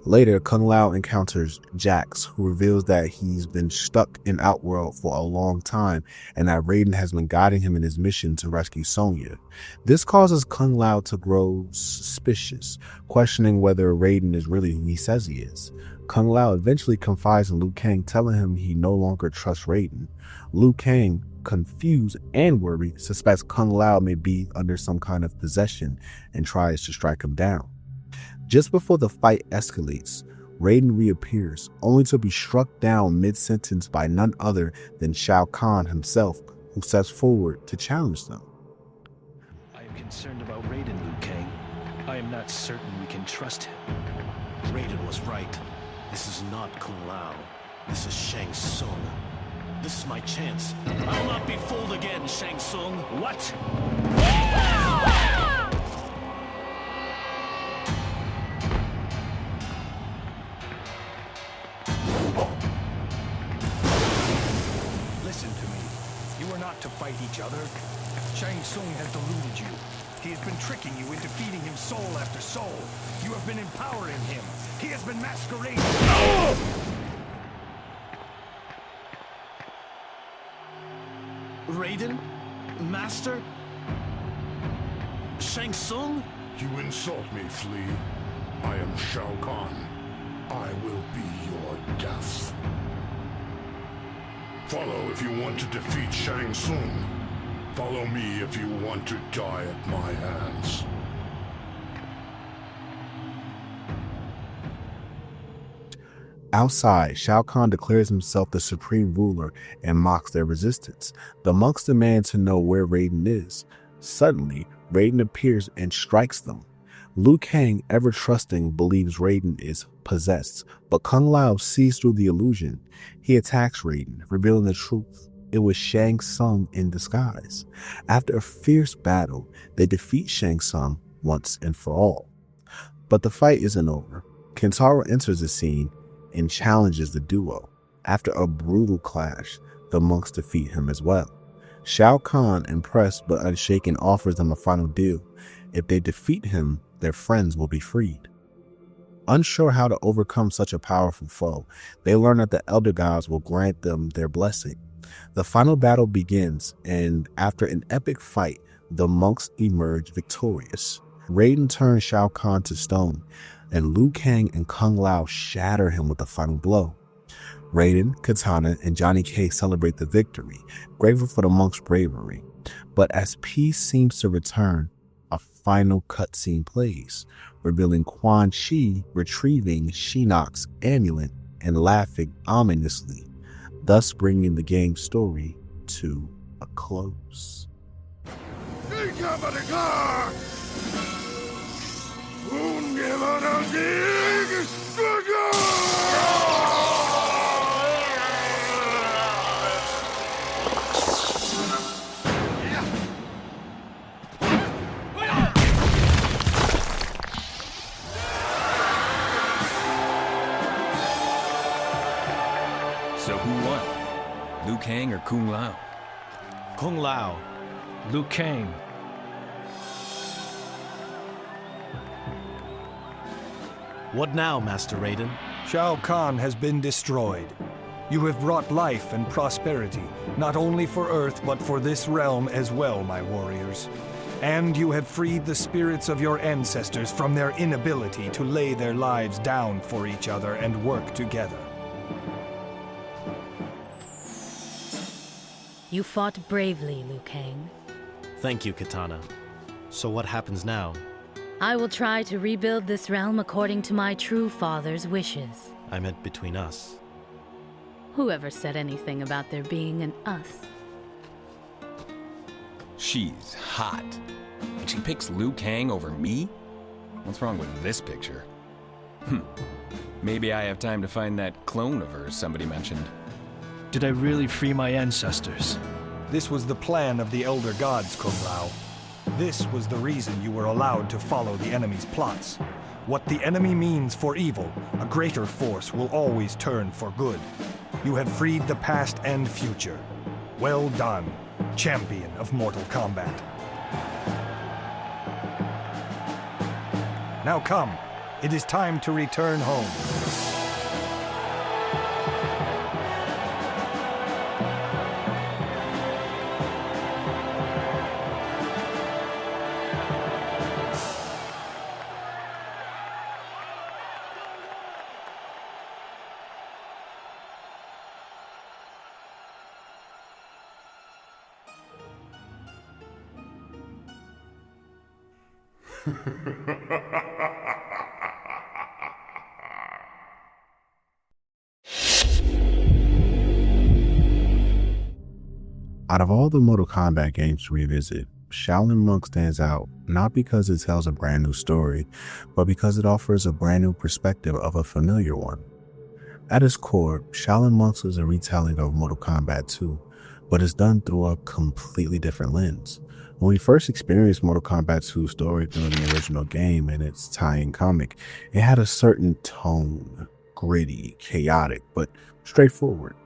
Later, Kung Lao encounters Jax, who reveals that he's been stuck in Outworld for a long time and that Raiden has been guiding him in his mission to rescue Sonya. This causes Kung Lao to grow suspicious, questioning whether Raiden is really who he says he is. Kung Lao eventually confides in Liu Kang, telling him he no longer trusts Raiden. Liu Kang, confused and worried, suspects Kung Lao may be under some kind of possession and tries to strike him down. Just before the fight escalates, Raiden reappears, only to be struck down mid-sentence by none other than Shao Kahn himself, who steps forward to challenge them. I am concerned about Raiden, Liu Kang. I am not certain we can trust him. Raiden was right. This is not Kung Lao. This is Shang Tsung. This is my chance. I will not be fooled again, Shang Tsung. What? Listen to me. You are not to fight each other. Shang Tsung has deluded you. He has been tricking you into feeding him soul after soul. You have been empowering him. He has been masquerading. Raiden? Master? Shang Tsung? You insult me, Flea. I am Shao Kahn. I will be your death. Follow if you want to defeat Shang Tsung. Follow me if you want to die at my hands. Outside, Shao Kahn declares himself the supreme ruler and mocks their resistance. The monks demand to know where Raiden is. Suddenly, Raiden appears and strikes them. Liu Kang, ever trusting, believes Raiden is possessed, but Kung Lao sees through the illusion. He attacks Raiden, revealing the truth. It was Shang Tsung in disguise. After a fierce battle, they defeat Shang Tsung once and for all. But the fight isn't over. Kentaro enters the scene and challenges the duo. After a brutal clash, the monks defeat him as well. Shao Kahn, impressed but unshaken, offers them a final deal. If they defeat him, their friends will be freed. Unsure how to overcome such a powerful foe, they learn that the Elder Gods will grant them their blessing. The final battle begins, and after an epic fight, the monks emerge victorious. Raiden turns Shao Kahn to stone, and Liu Kang and Kung Lao shatter him with a final blow. Raiden, Kitana, and Johnny Cage celebrate the victory, grateful for the monks' bravery. But as peace seems to return, a final cutscene plays, revealing Quan Chi retrieving Shinnok's amulet and laughing ominously, thus bringing the game's story to a close. So who won? Liu Kang or Kung Lao? Kung Lao. Liu Kang. What now, Master Raiden? Shao Kahn has been destroyed. You have brought life and prosperity, not only for Earth, but for this realm as well, my warriors. And you have freed the spirits of your ancestors from their inability to lay their lives down for each other and work together. You fought bravely, Liu Kang. Thank you, Kitana. So what happens now? I will try to rebuild this realm according to my true father's wishes. I meant between us. Whoever said anything about there being an us? She's hot. And she picks Liu Kang over me? What's wrong with this picture? Maybe I have time to find that clone of hers somebody mentioned. Did I really free my ancestors? This was the plan of the Elder Gods, Kung Lao. This was the reason you were allowed to follow the enemy's plots. What the enemy means for evil, a greater force will always turn for good. You have freed the past and future. Well done, champion of Mortal Kombat. Now come, It is time to return home. Out of all the Mortal Kombat games to revisit, Shaolin Monks stands out not because it tells a brand new story, but because it offers a brand new perspective of a familiar one. At its core, Shaolin Monks is a retelling of Mortal Kombat II, but it's done through a completely different lens. When we first experienced Mortal Kombat 2's story through the original game and its tie-in comic, it had a certain tone, gritty, chaotic, but straightforward.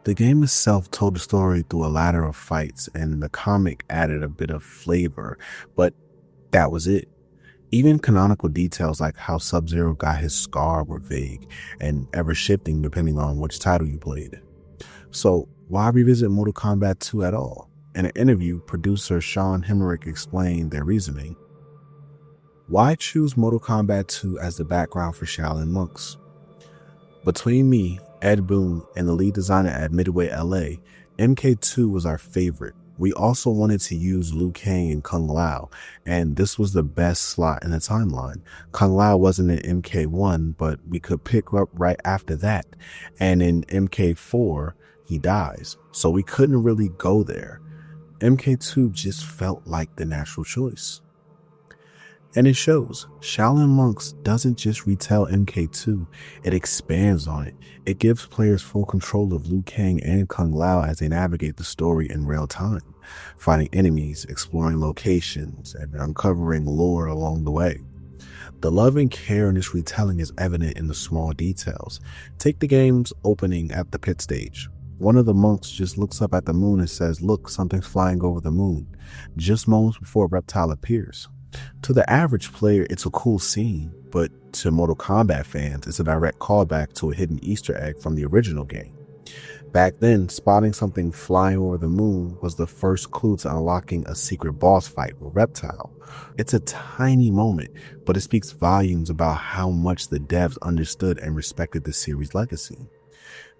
The game itself told the story through a ladder of fights, and the comic added a bit of flavor, but that was it. Even canonical details like how Sub-Zero got his scar were vague and ever shifting depending on which title you played. So why revisit Mortal Kombat 2 at all? In an interview, producer Sean Hemmerich explained their reasoning. Why choose Mortal Kombat 2 as the background for Shaolin Monks? Between me, Ed Boon, and the lead designer at Midway LA, MK2 was our favorite. We also wanted to use Liu Kang and Kung Lao, and this was the best slot in the timeline. Kung Lao wasn't in MK1, but we could pick up right after that, and in MK4, he dies, so we couldn't really go there. MK2 just felt like the natural choice. And it shows. Shaolin Monks doesn't just retell MK2, it expands on it. It gives players full control of Liu Kang and Kung Lao as they navigate the story in real time, finding enemies, exploring locations, and uncovering lore along the way. The love and care in this retelling is evident in the small details. Take the game's opening at the pit stage. One of the monks just looks up at the moon and says, "Look, something's flying over the moon," just moments before a reptile appears. To the average player, it's a cool scene, but to Mortal Kombat fans, it's a direct callback to a hidden Easter egg from the original game. Back then, spotting something flying over the moon was the first clue to unlocking a secret boss fight with Reptile. It's a tiny moment, but it speaks volumes about how much the devs understood and respected the series' legacy.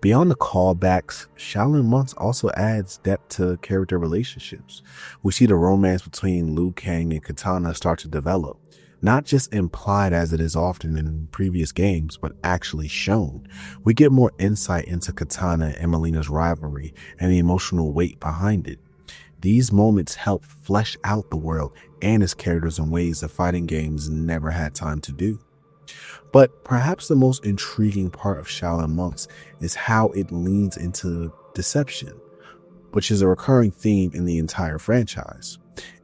Beyond the callbacks, Shaolin Monks also adds depth to character relationships. We see the romance between Liu Kang and Kitana start to develop, not just implied as it is often in previous games, but actually shown. We get more insight into Kitana and Mileena's rivalry and the emotional weight behind it. These moments help flesh out the world and its characters in ways the fighting games never had time to do. But perhaps the most intriguing part of Shaolin Monks is how it leans into deception, which is a recurring theme in the entire franchise.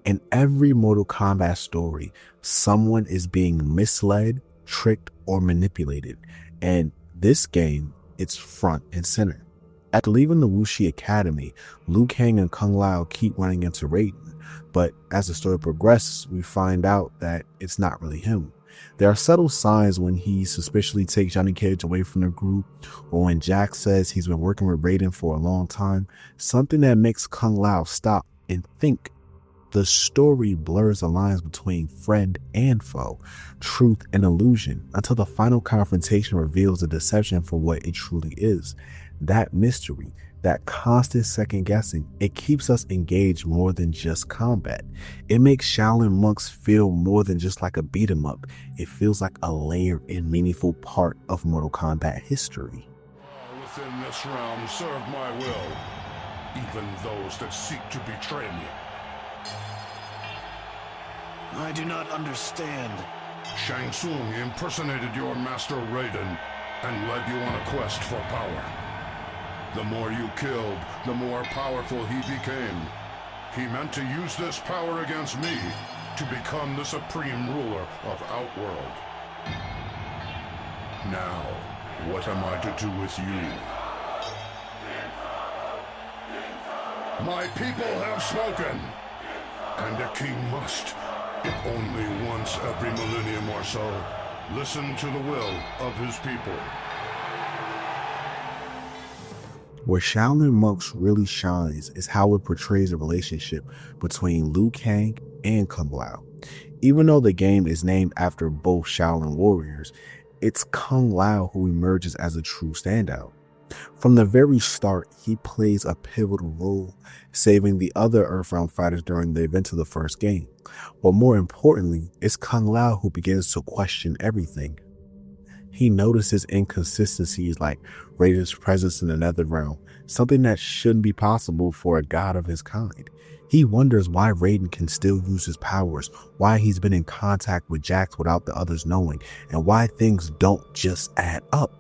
In every Mortal Kombat story, someone is being misled, tricked, or manipulated, and this game, it's front and center. After leaving the Wuxi Academy, Liu Kang and Kung Lao keep running into Raiden, but as the story progresses, we find out that it's not really him. There are subtle signs when he suspiciously takes Johnny Cage away from the group, or when Jack says he's been working with Raiden for a long time, something that makes Kung Lao stop and think. The story blurs the lines between friend and foe, truth and illusion, until the final confrontation reveals the deception for what it truly is. That mystery, that constant second guessing, it keeps us engaged more than just combat. It makes Shaolin Monks feel more than just like a beat 'em up. It feels like a layered and meaningful part of Mortal Kombat history. All within this realm serve my will, even those that seek to betray me. I do not understand. Shang Tsung impersonated your master Raiden and led you on a quest for power. The more you killed, the more powerful he became. He meant to use this power against me to become the supreme ruler of Outworld. Now, what am I to do with you? My people have spoken, and a king must, if only once every millennium or so, Listen to the will of his people. Where Shaolin Monks really shines is how it portrays the relationship between Liu Kang and Kung Lao. Even though the game is named after both Shaolin warriors, it's Kung Lao who emerges as a true standout. From the very start, he plays a pivotal role, saving the other Earthrealm fighters during the events of the first game. But more importantly, it's Kung Lao who begins to question everything. He notices inconsistencies like Raiden's presence in the Netherrealm, something that shouldn't be possible for a god of his kind. He wonders why Raiden can still use his powers, why he's been in contact with Jax without the others knowing, and why things don't just add up.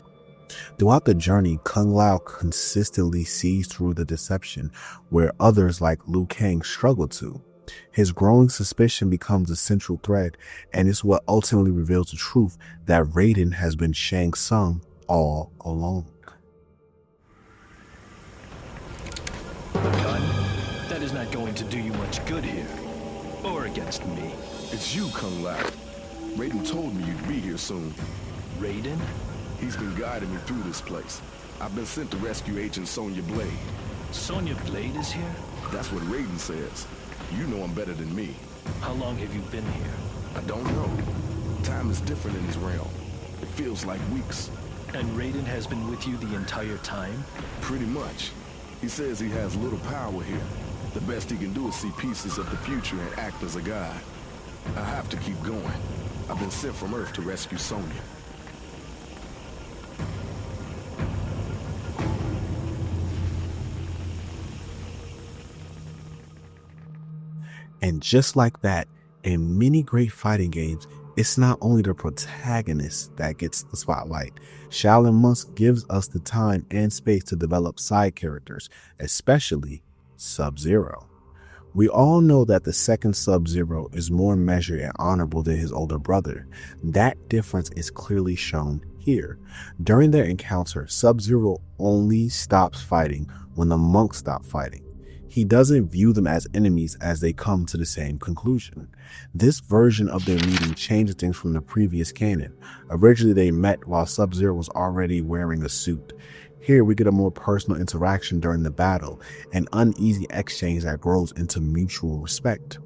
Throughout the journey, Kung Lao consistently sees through the deception where others like Liu Kang struggle to. His growing suspicion becomes a central thread, and it's what ultimately reveals the truth that Raiden has been Shang Tsung all along. Gun, that is not going to do you much good here, or against me. It's you, Kung Lao. Raiden told me you'd be here soon. Raiden? He's been guiding me through this place. I've been sent to rescue Agent Sonya Blade. Sonya Blade is here? That's what Raiden says. You know him better than me. How long have you been here? I don't know. Time is different in his realm. It feels like weeks. And Raiden has been with you the entire time? Pretty much. He says he has little power here. The best he can do is see pieces of the future and act as a guide. I have to keep going. I've been sent from Earth to rescue Sonya. And just like that, in many great fighting games, it's not only the protagonist that gets the spotlight. Shaolin Monks gives us the time and space to develop side characters, especially Sub-Zero. We all know that the second Sub-Zero is more measured and honorable than his older brother. That difference is clearly shown here. During their encounter, Sub-Zero only stops fighting when the monks stop fighting. He doesn't view them as enemies as they come to the same conclusion. This version of their meeting changes things from the previous canon. Originally, they met while Sub-Zero was already wearing a suit. Here, we get a more personal interaction during the battle, an uneasy exchange that grows into mutual respect.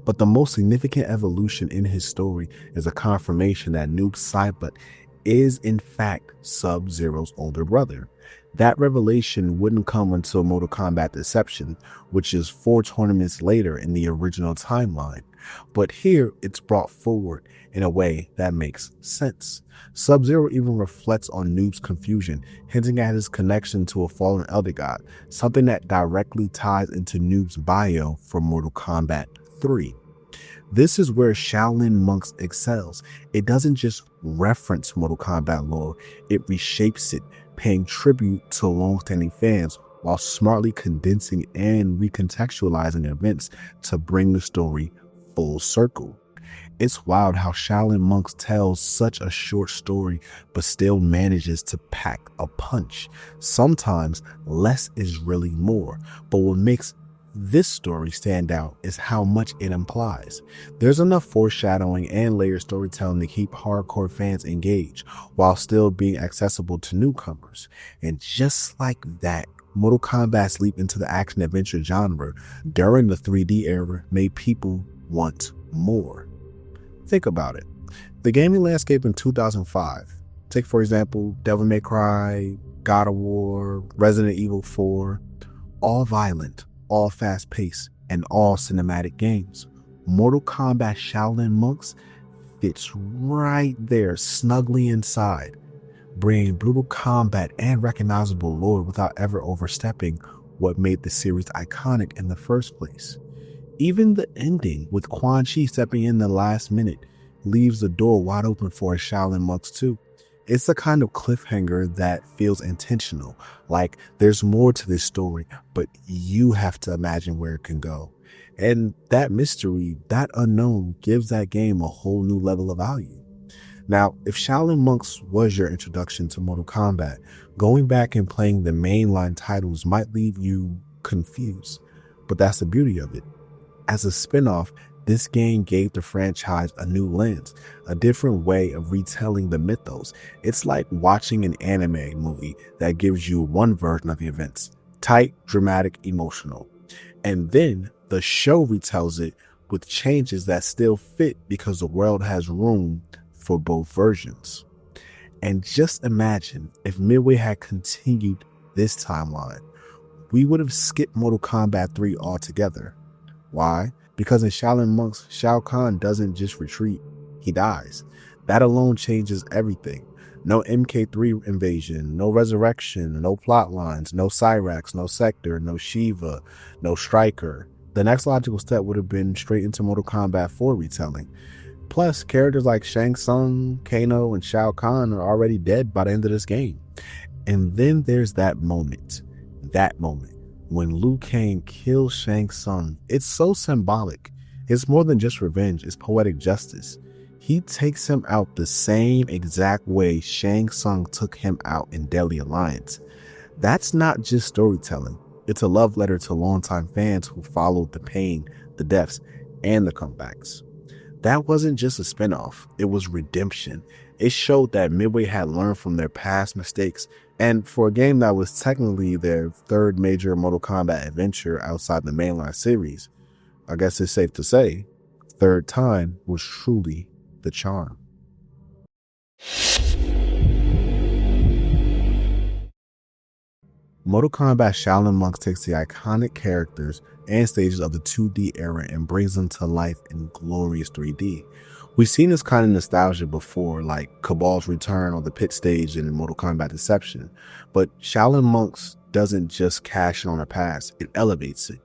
But the most significant evolution in his story is a confirmation that Noob Saibot is in fact Sub-Zero's older brother. That revelation wouldn't come until Mortal Kombat Deception, which is 4 tournaments later in the original timeline. But here, it's brought forward in a way that makes sense. Sub-Zero even reflects on Noob's confusion, hinting at his connection to a fallen elder god, something that directly ties into Noob's bio for Mortal Kombat 3. This is where Shaolin Monks excels. It doesn't just reference Mortal Kombat lore, it reshapes it, paying tribute to long-standing fans while smartly condensing and recontextualizing events to bring the story full circle. It's wild how Shaolin Monks tells such a short story but still manages to pack a punch. Sometimes less is really more, but what makes this story stand out is how much it implies. There's enough foreshadowing and layered storytelling to keep hardcore fans engaged while still being accessible to newcomers. And just like that, Mortal Kombat's leap into the action-adventure genre during the 3D era made people want more. Think about it. The gaming landscape in 2005, take for example Devil May Cry, God of War, Resident Evil 4, all violent, all fast-paced, and all cinematic games. Mortal Kombat Shaolin Monks fits right there snugly inside, bringing brutal combat and recognizable lore without ever overstepping what made the series iconic in the first place. Even the ending, with Quan Chi stepping in the last minute, leaves the door wide open for a Shaolin Monks 2. It's the kind of cliffhanger that feels intentional, like there's more to this story, but you have to imagine where it can go. And that mystery, that unknown, gives that game a whole new level of value. Now, if Shaolin Monks was your introduction to Mortal Kombat, going back and playing the mainline titles might leave you confused, but that's the beauty of it. As a spin-off, This game gave the franchise a new lens, a different way of retelling the mythos. It's like watching an anime movie that gives you one version of the events, tight, dramatic, emotional. And then the show retells it with changes that still fit because the world has room for both versions. And just imagine if Midway had continued this timeline. We would have skipped Mortal Kombat 3 altogether. Why? Because in Shaolin Monks, Shao Kahn doesn't just retreat, he dies. That alone changes everything. No MK3 invasion, no resurrection, no plot lines, no Cyrax, no Sector, no Shiva, no Striker. The next logical step would have been straight into Mortal Kombat 4 retelling. Plus, characters like Shang Tsung, Kano, and Shao Kahn are already dead by the end of this game. And then there's that moment when Liu Kang kills Shang Tsung. It's so symbolic. It's more than just revenge, it's poetic justice. He takes him out the same exact way Shang Tsung took him out in Deadly Alliance. That's not just storytelling. It's a love letter to longtime fans who followed the pain, the deaths, and the comebacks. That wasn't just a spinoff, it was redemption. It showed that Midway had learned from their past mistakes, and for a game that was technically their third major Mortal Kombat adventure outside the mainline series, I guess it's safe to say, third time was truly the charm. Mortal Kombat Shaolin Monks takes the iconic characters and stages of the 2D era and brings them to life in glorious 3D. We've seen this kind of nostalgia before, like Cabal's return on the pit stage in Mortal Kombat Deception, but Shaolin Monks doesn't just cash in on the past, it elevates it.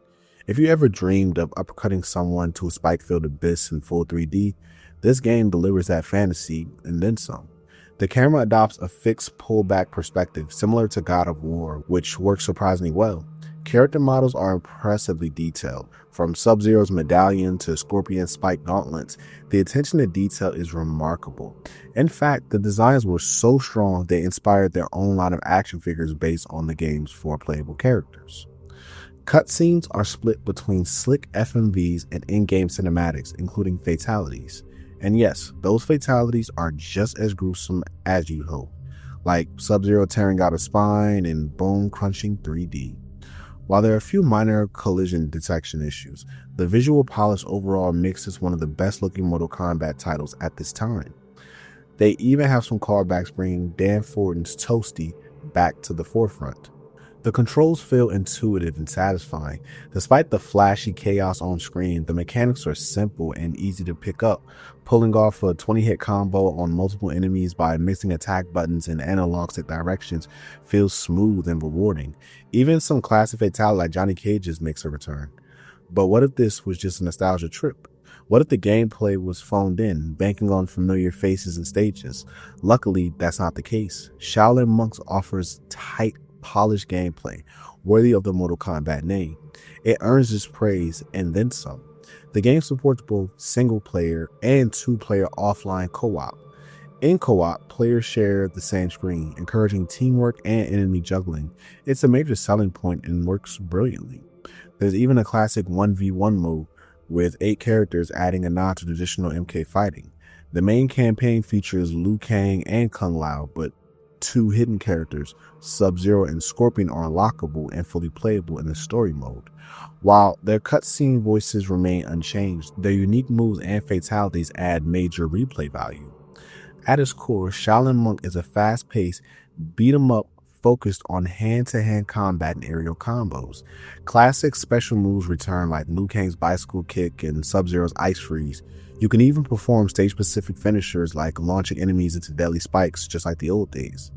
If you ever dreamed of uppercutting someone to a spike-filled abyss in full 3D, this game delivers that fantasy and then some. The camera adopts a fixed pullback perspective similar to God of War, which works surprisingly well. Character models are impressively detailed, from Sub-Zero's medallion to Scorpion's spiked gauntlets. The attention to detail is remarkable. In fact, the designs were so strong they inspired their own line of action figures based on the game's 4 playable characters. Cutscenes are split between slick FMVs and in-game cinematics, including fatalities. And yes, those fatalities are just as gruesome as you'd hope, like Sub-Zero tearing out a spine and bone crunching 3D. While there are a few minor collision detection issues, the visual polish overall makes this one of the best looking Mortal Kombat titles at this time. They even have some callbacks bringing Dan Fortin's Toasty back to the forefront. The controls feel intuitive and satisfying. Despite the flashy chaos on screen, the mechanics are simple and easy to pick up. Pulling off a 20-hit combo on multiple enemies by mixing attack buttons and analog stick directions feels smooth and rewarding. Even some classic fatality like Johnny Cage's makes a return. But what if this was just a nostalgia trip? What if the gameplay was phoned in, banking on familiar faces and stages? Luckily, that's not the case. Shaolin Monks offers tight, polished gameplay, worthy of the Mortal Kombat name. It earns its praise and then some. The game supports both single-player and two-player offline co-op. In co-op, players share the same screen, encouraging teamwork and enemy juggling. It's a major selling point and works brilliantly. There's even a classic 1v1 mode with 8 characters, adding a nod to traditional MK fighting. The main campaign features Liu Kang and Kung Lao, but 2 hidden characters, Sub-Zero and Scorpion, are unlockable and fully playable in the story mode. While their cutscene voices remain unchanged, their unique moves and fatalities add major replay value. At its core, Shaolin Monk is a fast-paced, beat-em-up focused on hand-to-hand combat and aerial combos. Classic special moves return like Liu Kang's bicycle kick and Sub-Zero's ice freeze. You can even perform stage-specific finishers like launching enemies into deadly spikes, just like the old days.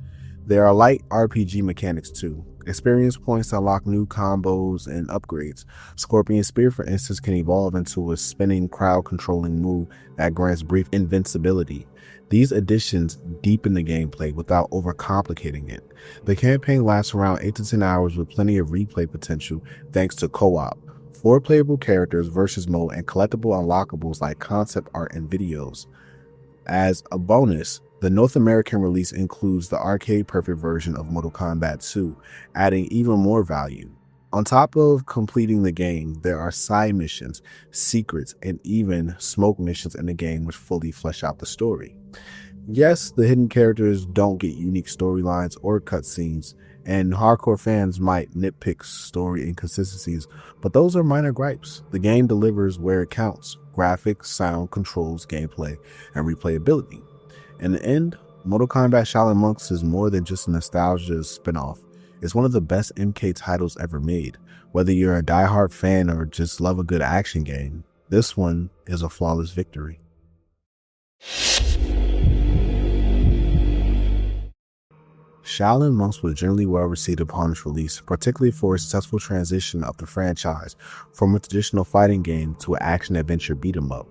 There are light RPG mechanics too. Experience points to unlock new combos and upgrades. Scorpion's Spear, for instance, can evolve into a spinning crowd-controlling move that grants brief invincibility. These additions deepen the gameplay without overcomplicating it. The campaign lasts around 8 to 10 hours with plenty of replay potential thanks to co-op, 4 playable characters, versus mode, and collectible unlockables like concept art and videos. As a bonus, the North American release includes the arcade perfect version of Mortal Kombat II, adding even more value. On top of completing the game, there are side missions, secrets, and even smoke missions in the game which fully flesh out the story. Yes, the hidden characters don't get unique storylines or cutscenes, and hardcore fans might nitpick story inconsistencies, but those are minor gripes. The game delivers where it counts: graphics, sound, controls, gameplay, and replayability. In the end, Mortal Kombat Shaolin Monks is more than just a nostalgia spin-off. It's one of the best MK titles ever made. Whether you're a diehard fan or just love a good action game, this one is a flawless victory. Shaolin Monks was generally well received upon its release, particularly for its successful transition of the franchise from a traditional fighting game to an action-adventure beat-em-up.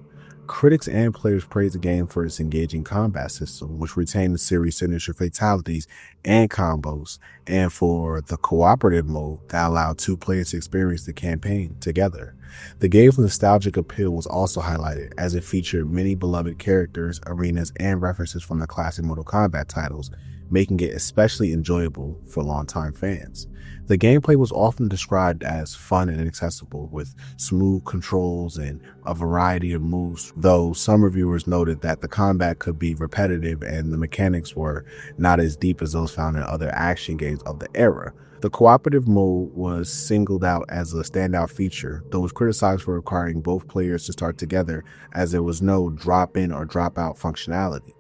Critics and players praised the game for its engaging combat system, which retained the series' signature fatalities and combos, and for the cooperative mode that allowed two players to experience the campaign together. The game's nostalgic appeal was also highlighted, as it featured many beloved characters, arenas, and references from the classic Mortal Kombat titles, making it especially enjoyable for longtime fans. The gameplay was often described as fun and accessible, with smooth controls and a variety of moves, though some reviewers noted that the combat could be repetitive and the mechanics were not as deep as those found in other action games of the era. The cooperative mode was singled out as a standout feature, though was criticized for requiring both players to start together, as there was no drop-in or drop-out functionality.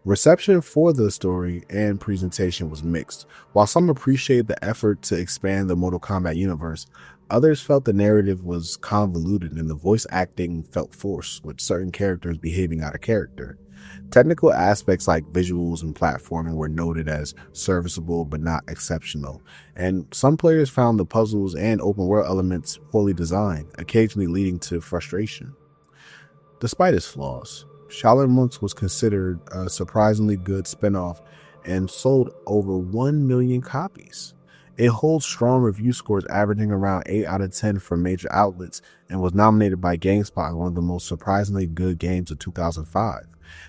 Reception for the story and presentation was mixed. While some appreciated the effort to expand the Mortal Kombat universe, others felt the narrative was convoluted and the voice acting felt forced, with certain characters behaving out of character. Technical aspects like visuals and platforming were noted as serviceable but not exceptional, and some players found the puzzles and open world elements poorly designed, occasionally leading to frustration. Despite its flaws, Shaolin Monks was considered a surprisingly good spin-off and sold over 1 million copies. It holds strong review scores, averaging around 8 out of 10 from major outlets, and was nominated by GameSpot as one of the most surprisingly good games of 2005.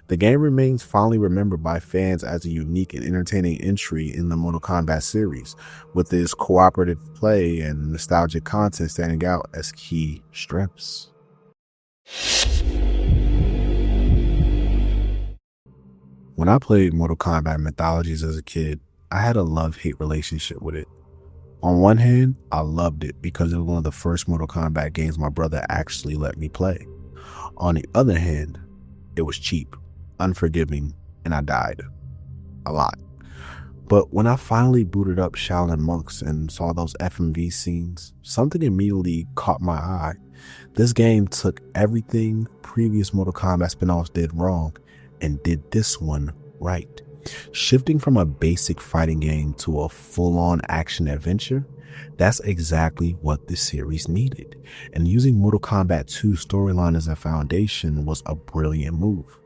The game remains fondly remembered by fans as a unique and entertaining entry in the Mortal Kombat series, with its cooperative play and nostalgic content standing out as key strengths. When I played Mortal Kombat Mythologies as a kid, I had a love-hate relationship with it. On one hand, I loved it because it was one of the first Mortal Kombat games my brother actually let me play. On the other hand, it was cheap, unforgiving, and I died. A lot. But when I finally booted up Shaolin Monks and saw those FMV scenes, something immediately caught my eye. This game took everything previous Mortal Kombat spin-offs did wrong and did this one right. Shifting from a basic fighting game to a full-on action adventure, that's exactly what this series needed. And using Mortal Kombat 2 storyline as a foundation was a brilliant move.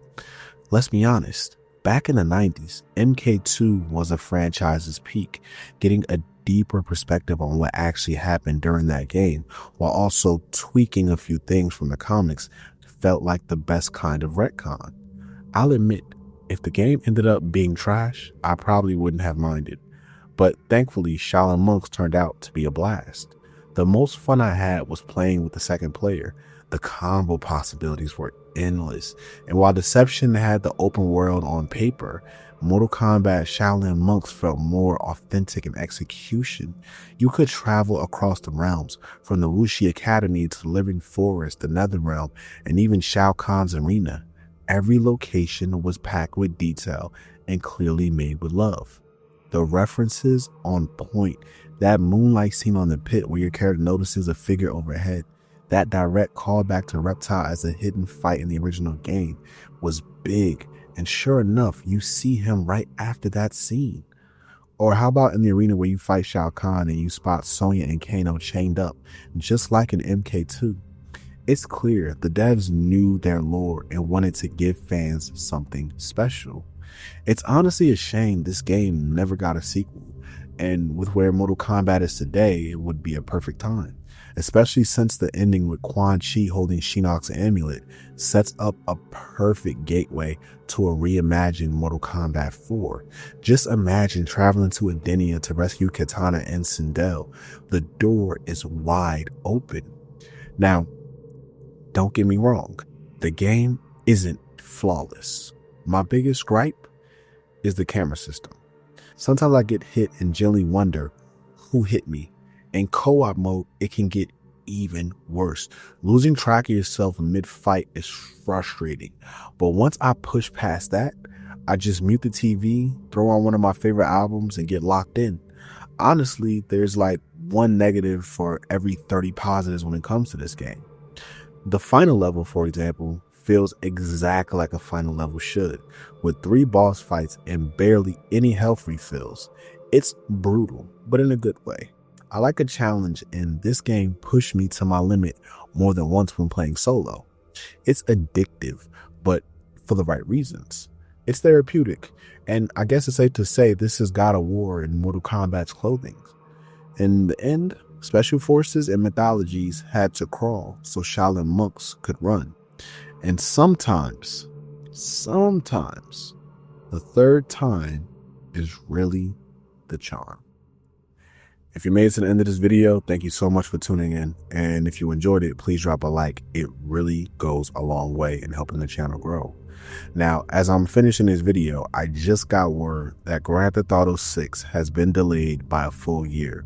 Let's be honest, back in the 90s, MK2 was a franchise's peak, getting a deeper perspective on what actually happened during that game, while also tweaking a few things from the comics, felt like the best kind of retcon. I'll admit, if the game ended up being trash, I probably wouldn't have minded. But thankfully, Shaolin Monks turned out to be a blast. The most fun I had was playing with the second player. The combo possibilities were endless. And while Deception had the open world on paper, Mortal Kombat Shaolin Monks felt more authentic in execution. You could travel across the realms, from the Wuxi Academy to the Living Forest, the Netherrealm, and even Shao Kahn's arena. Every location was packed with detail and clearly made with love. The references on point. That moonlight scene on the pit where your character notices a figure overhead. That direct callback to Reptile as a hidden fight in the original game was big. And sure enough, you see him right after that scene. Or how about in the arena where you fight Shao Kahn and you spot Sonya and Kano chained up, just like in MK2. It's clear the devs knew their lore and wanted to give fans something special. It's honestly a shame this game never got a sequel, and with where Mortal Kombat is today, it would be a perfect time. especially since the ending with Quan Chi holding Shinnok's amulet sets up a perfect gateway to a reimagined Mortal Kombat 4. Just imagine traveling to Edenia to rescue Kitana and Sindel. The door is wide open. Now, don't get me wrong, the game isn't flawless. My biggest gripe is the camera system. Sometimes I get hit and generally wonder who hit me. In co-op mode, it can get even worse. Losing track of yourself mid-fight is frustrating. But once I push past that, I just mute the TV, throw on one of my favorite albums, and get locked in. Honestly, there's like one negative for every 30 positives when it comes to this game. The final level, for example, feels exactly like a final level should, with 3 boss fights and barely any health refills. It's brutal, but in a good way. I like a challenge, and this game pushed me to my limit more than once when playing solo. It's addictive, but for the right reasons. It's therapeutic, and I guess it's safe to say this is God of War in Mortal Kombat's clothing. In the end, special forces and mythologies had to crawl so Shaolin monks could run. And sometimes, the third time is really the charm. If you made it to the end of this video, thank you so much for tuning in. And if you enjoyed it, please drop a like. It really goes a long way in helping the channel grow. Now, as I'm finishing this video, I just got word that Grand Theft Auto 6 has been delayed by a full year.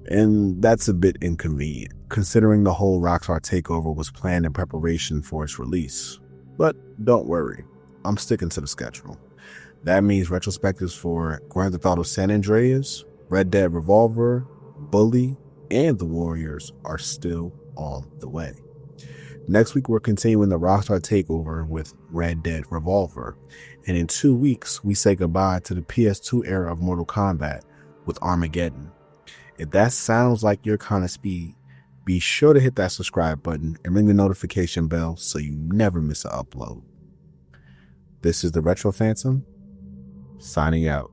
And that's a bit inconvenient, considering the whole Rockstar takeover was planned in preparation for its release. But don't worry, I'm sticking to the schedule. That means retrospectives for Grand Theft Auto San Andreas, Red Dead Revolver, Bully, and The Warriors are still on the way. Next week, we're continuing the Rockstar takeover with Red Dead Revolver. And in 2 weeks, we say goodbye to the PS2 era of Mortal Kombat with Armageddon. If that sounds like your kind of speed, be sure to hit that subscribe button and ring the notification bell so you never miss an upload. This is the Retro Phantom, signing out.